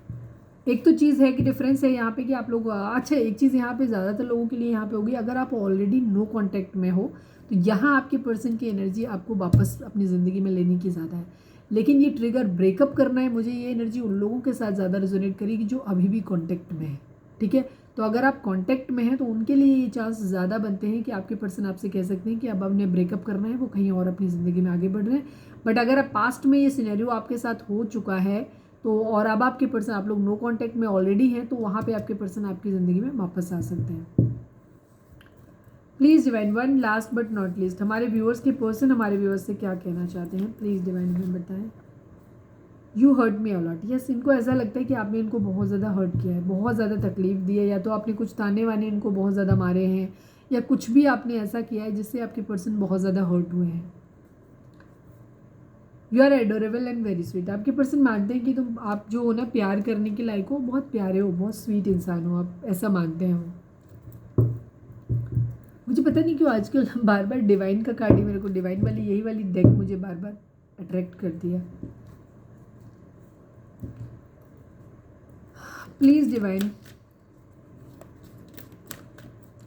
एक तो चीज़ है कि डिफरेंस है यहाँ पे कि आप लोग अच्छा, एक चीज़ यहाँ पे ज़्यादातर लोगों के लिए यहाँ पे होगी, अगर आप ऑलरेडी नो कांटेक्ट में हो तो यहाँ आपके पर्सन की एनर्जी आपको वापस अपनी ज़िंदगी में लेने की ज़्यादा है। लेकिन ये ट्रिगर ब्रेकअप करना है, मुझे ये एनर्जी उन लोगों के साथ ज़्यादा रेजोनेट करेगी जो अभी भी कॉन्टैक्ट में है। ठीक है, तो अगर आप कॉन्टैक्ट में हैं तो उनके लिए ये चांस ज़्यादा बनते हैं कि आपके पर्सन आपसे कह सकते हैं कि अब उन्हें ब्रेकअप करना है, वो कहीं और अपनी ज़िंदगी में आगे बढ़ रहे हैं। बट अगर आप पास्ट में ये सिनेरियो आपके साथ हो चुका है तो और अब आपके पर्सन आप लोग नो कांटेक्ट में ऑलरेडी हैं, तो वहाँ पे आपके पर्सन आपकी ज़िंदगी में वापस आ सकते हैं। Please divine one last but not least हमारे व्यूअर्स के पर्सन हमारे व्यूअर्स से क्या कहना चाहते हैं, प्लीज़ डिवाइन हमें बताएं। You hurt me a lot. Yes, इनको ऐसा लगता है कि आपने इनको बहुत ज़्यादा हर्ट किया है, बहुत ज़्यादा तकलीफ दी है, या तो आपने कुछ ताने वाने इनको बहुत ज़्यादा मारे हैं, या कुछ भी आपने ऐसा किया है जिससे आपके पर्सन बहुत ज़्यादा हर्ट हुए हैं। You are adorable and very sweet. आपके पर्सन मानते हैं कि तुम आप जो हो ना प्यार करने के लायक हो, बहुत प्यारे हो, बहुत स्वीट इंसान हो, आप ऐसा मानते हैं वो। मुझे पता नहीं क्यों आजकल बार बार डिवाइन का कार्ड ही मेरे को, डिवाइन वाली यही वाली डेक मुझे बार बार अट्रैक्ट कर दिया। प्लीज़ डिवाइन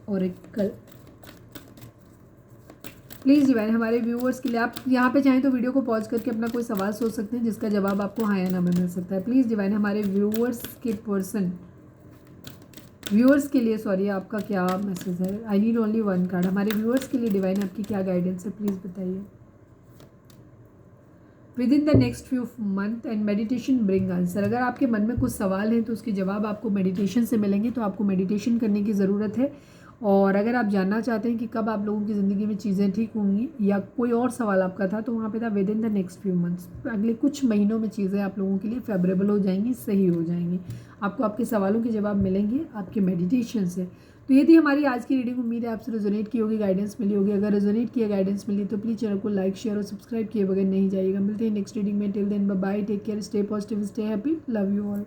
और एक कल प्लीज़ डिवाइन हमारे व्यूअर्स के लिए, आप यहाँ पे चाहें तो वीडियो को पॉज करके अपना कोई सवाल सोच सकते हैं जिसका जवाब आपको हाँ या ना में मिल सकता है। प्लीज़ डिवाइन हमारे व्यूअर्स के पर्सन व्यूअर्स के लिए, सॉरी, आपका क्या मैसेज है। आई नीड ओनली वन कार्ड। हमारे व्यूअर्स के लिए डिवाइन आपकी क्या गाइडेंस है, प्लीज़ बताइए। With in the next few month and meditation bring answer. अगर आपके मन में कुछ सवाल हैं तो उसके जवाब आपको मेडिटेशन से मिलेंगे, तो आपको मेडिटेशन करने की ज़रूरत है। और अगर आप जानना चाहते हैं कि कब आप लोगों की ज़िंदगी में चीज़ें ठीक होंगी, या कोई और सवाल आपका था, तो वहाँ पे था with in the next few months, अगले कुछ महीनों में चीज़ें आप लोगों के लिए फेवरेबल हो जाएंगी, सही हो जाएंगी, आपको आपके सवालों के जवाब मिलेंगे आपके मेडिटेशन से। तो ये थी हमारी आज की रीडिंग। उम्मीद है आपसे रेजोनेट की होगी, गाइडेंस मिली होगी। अगर रेजोनेट किया, गाइडेंस मिली तो प्लीज़ चैनल को लाइक, शेयर और सब्सक्राइब किए बगैर नहीं जाइएगा। मिलते हैं नेक्स्ट रीडिंग में। Till then bye bye, take care, stay positive, stay happy, love you all.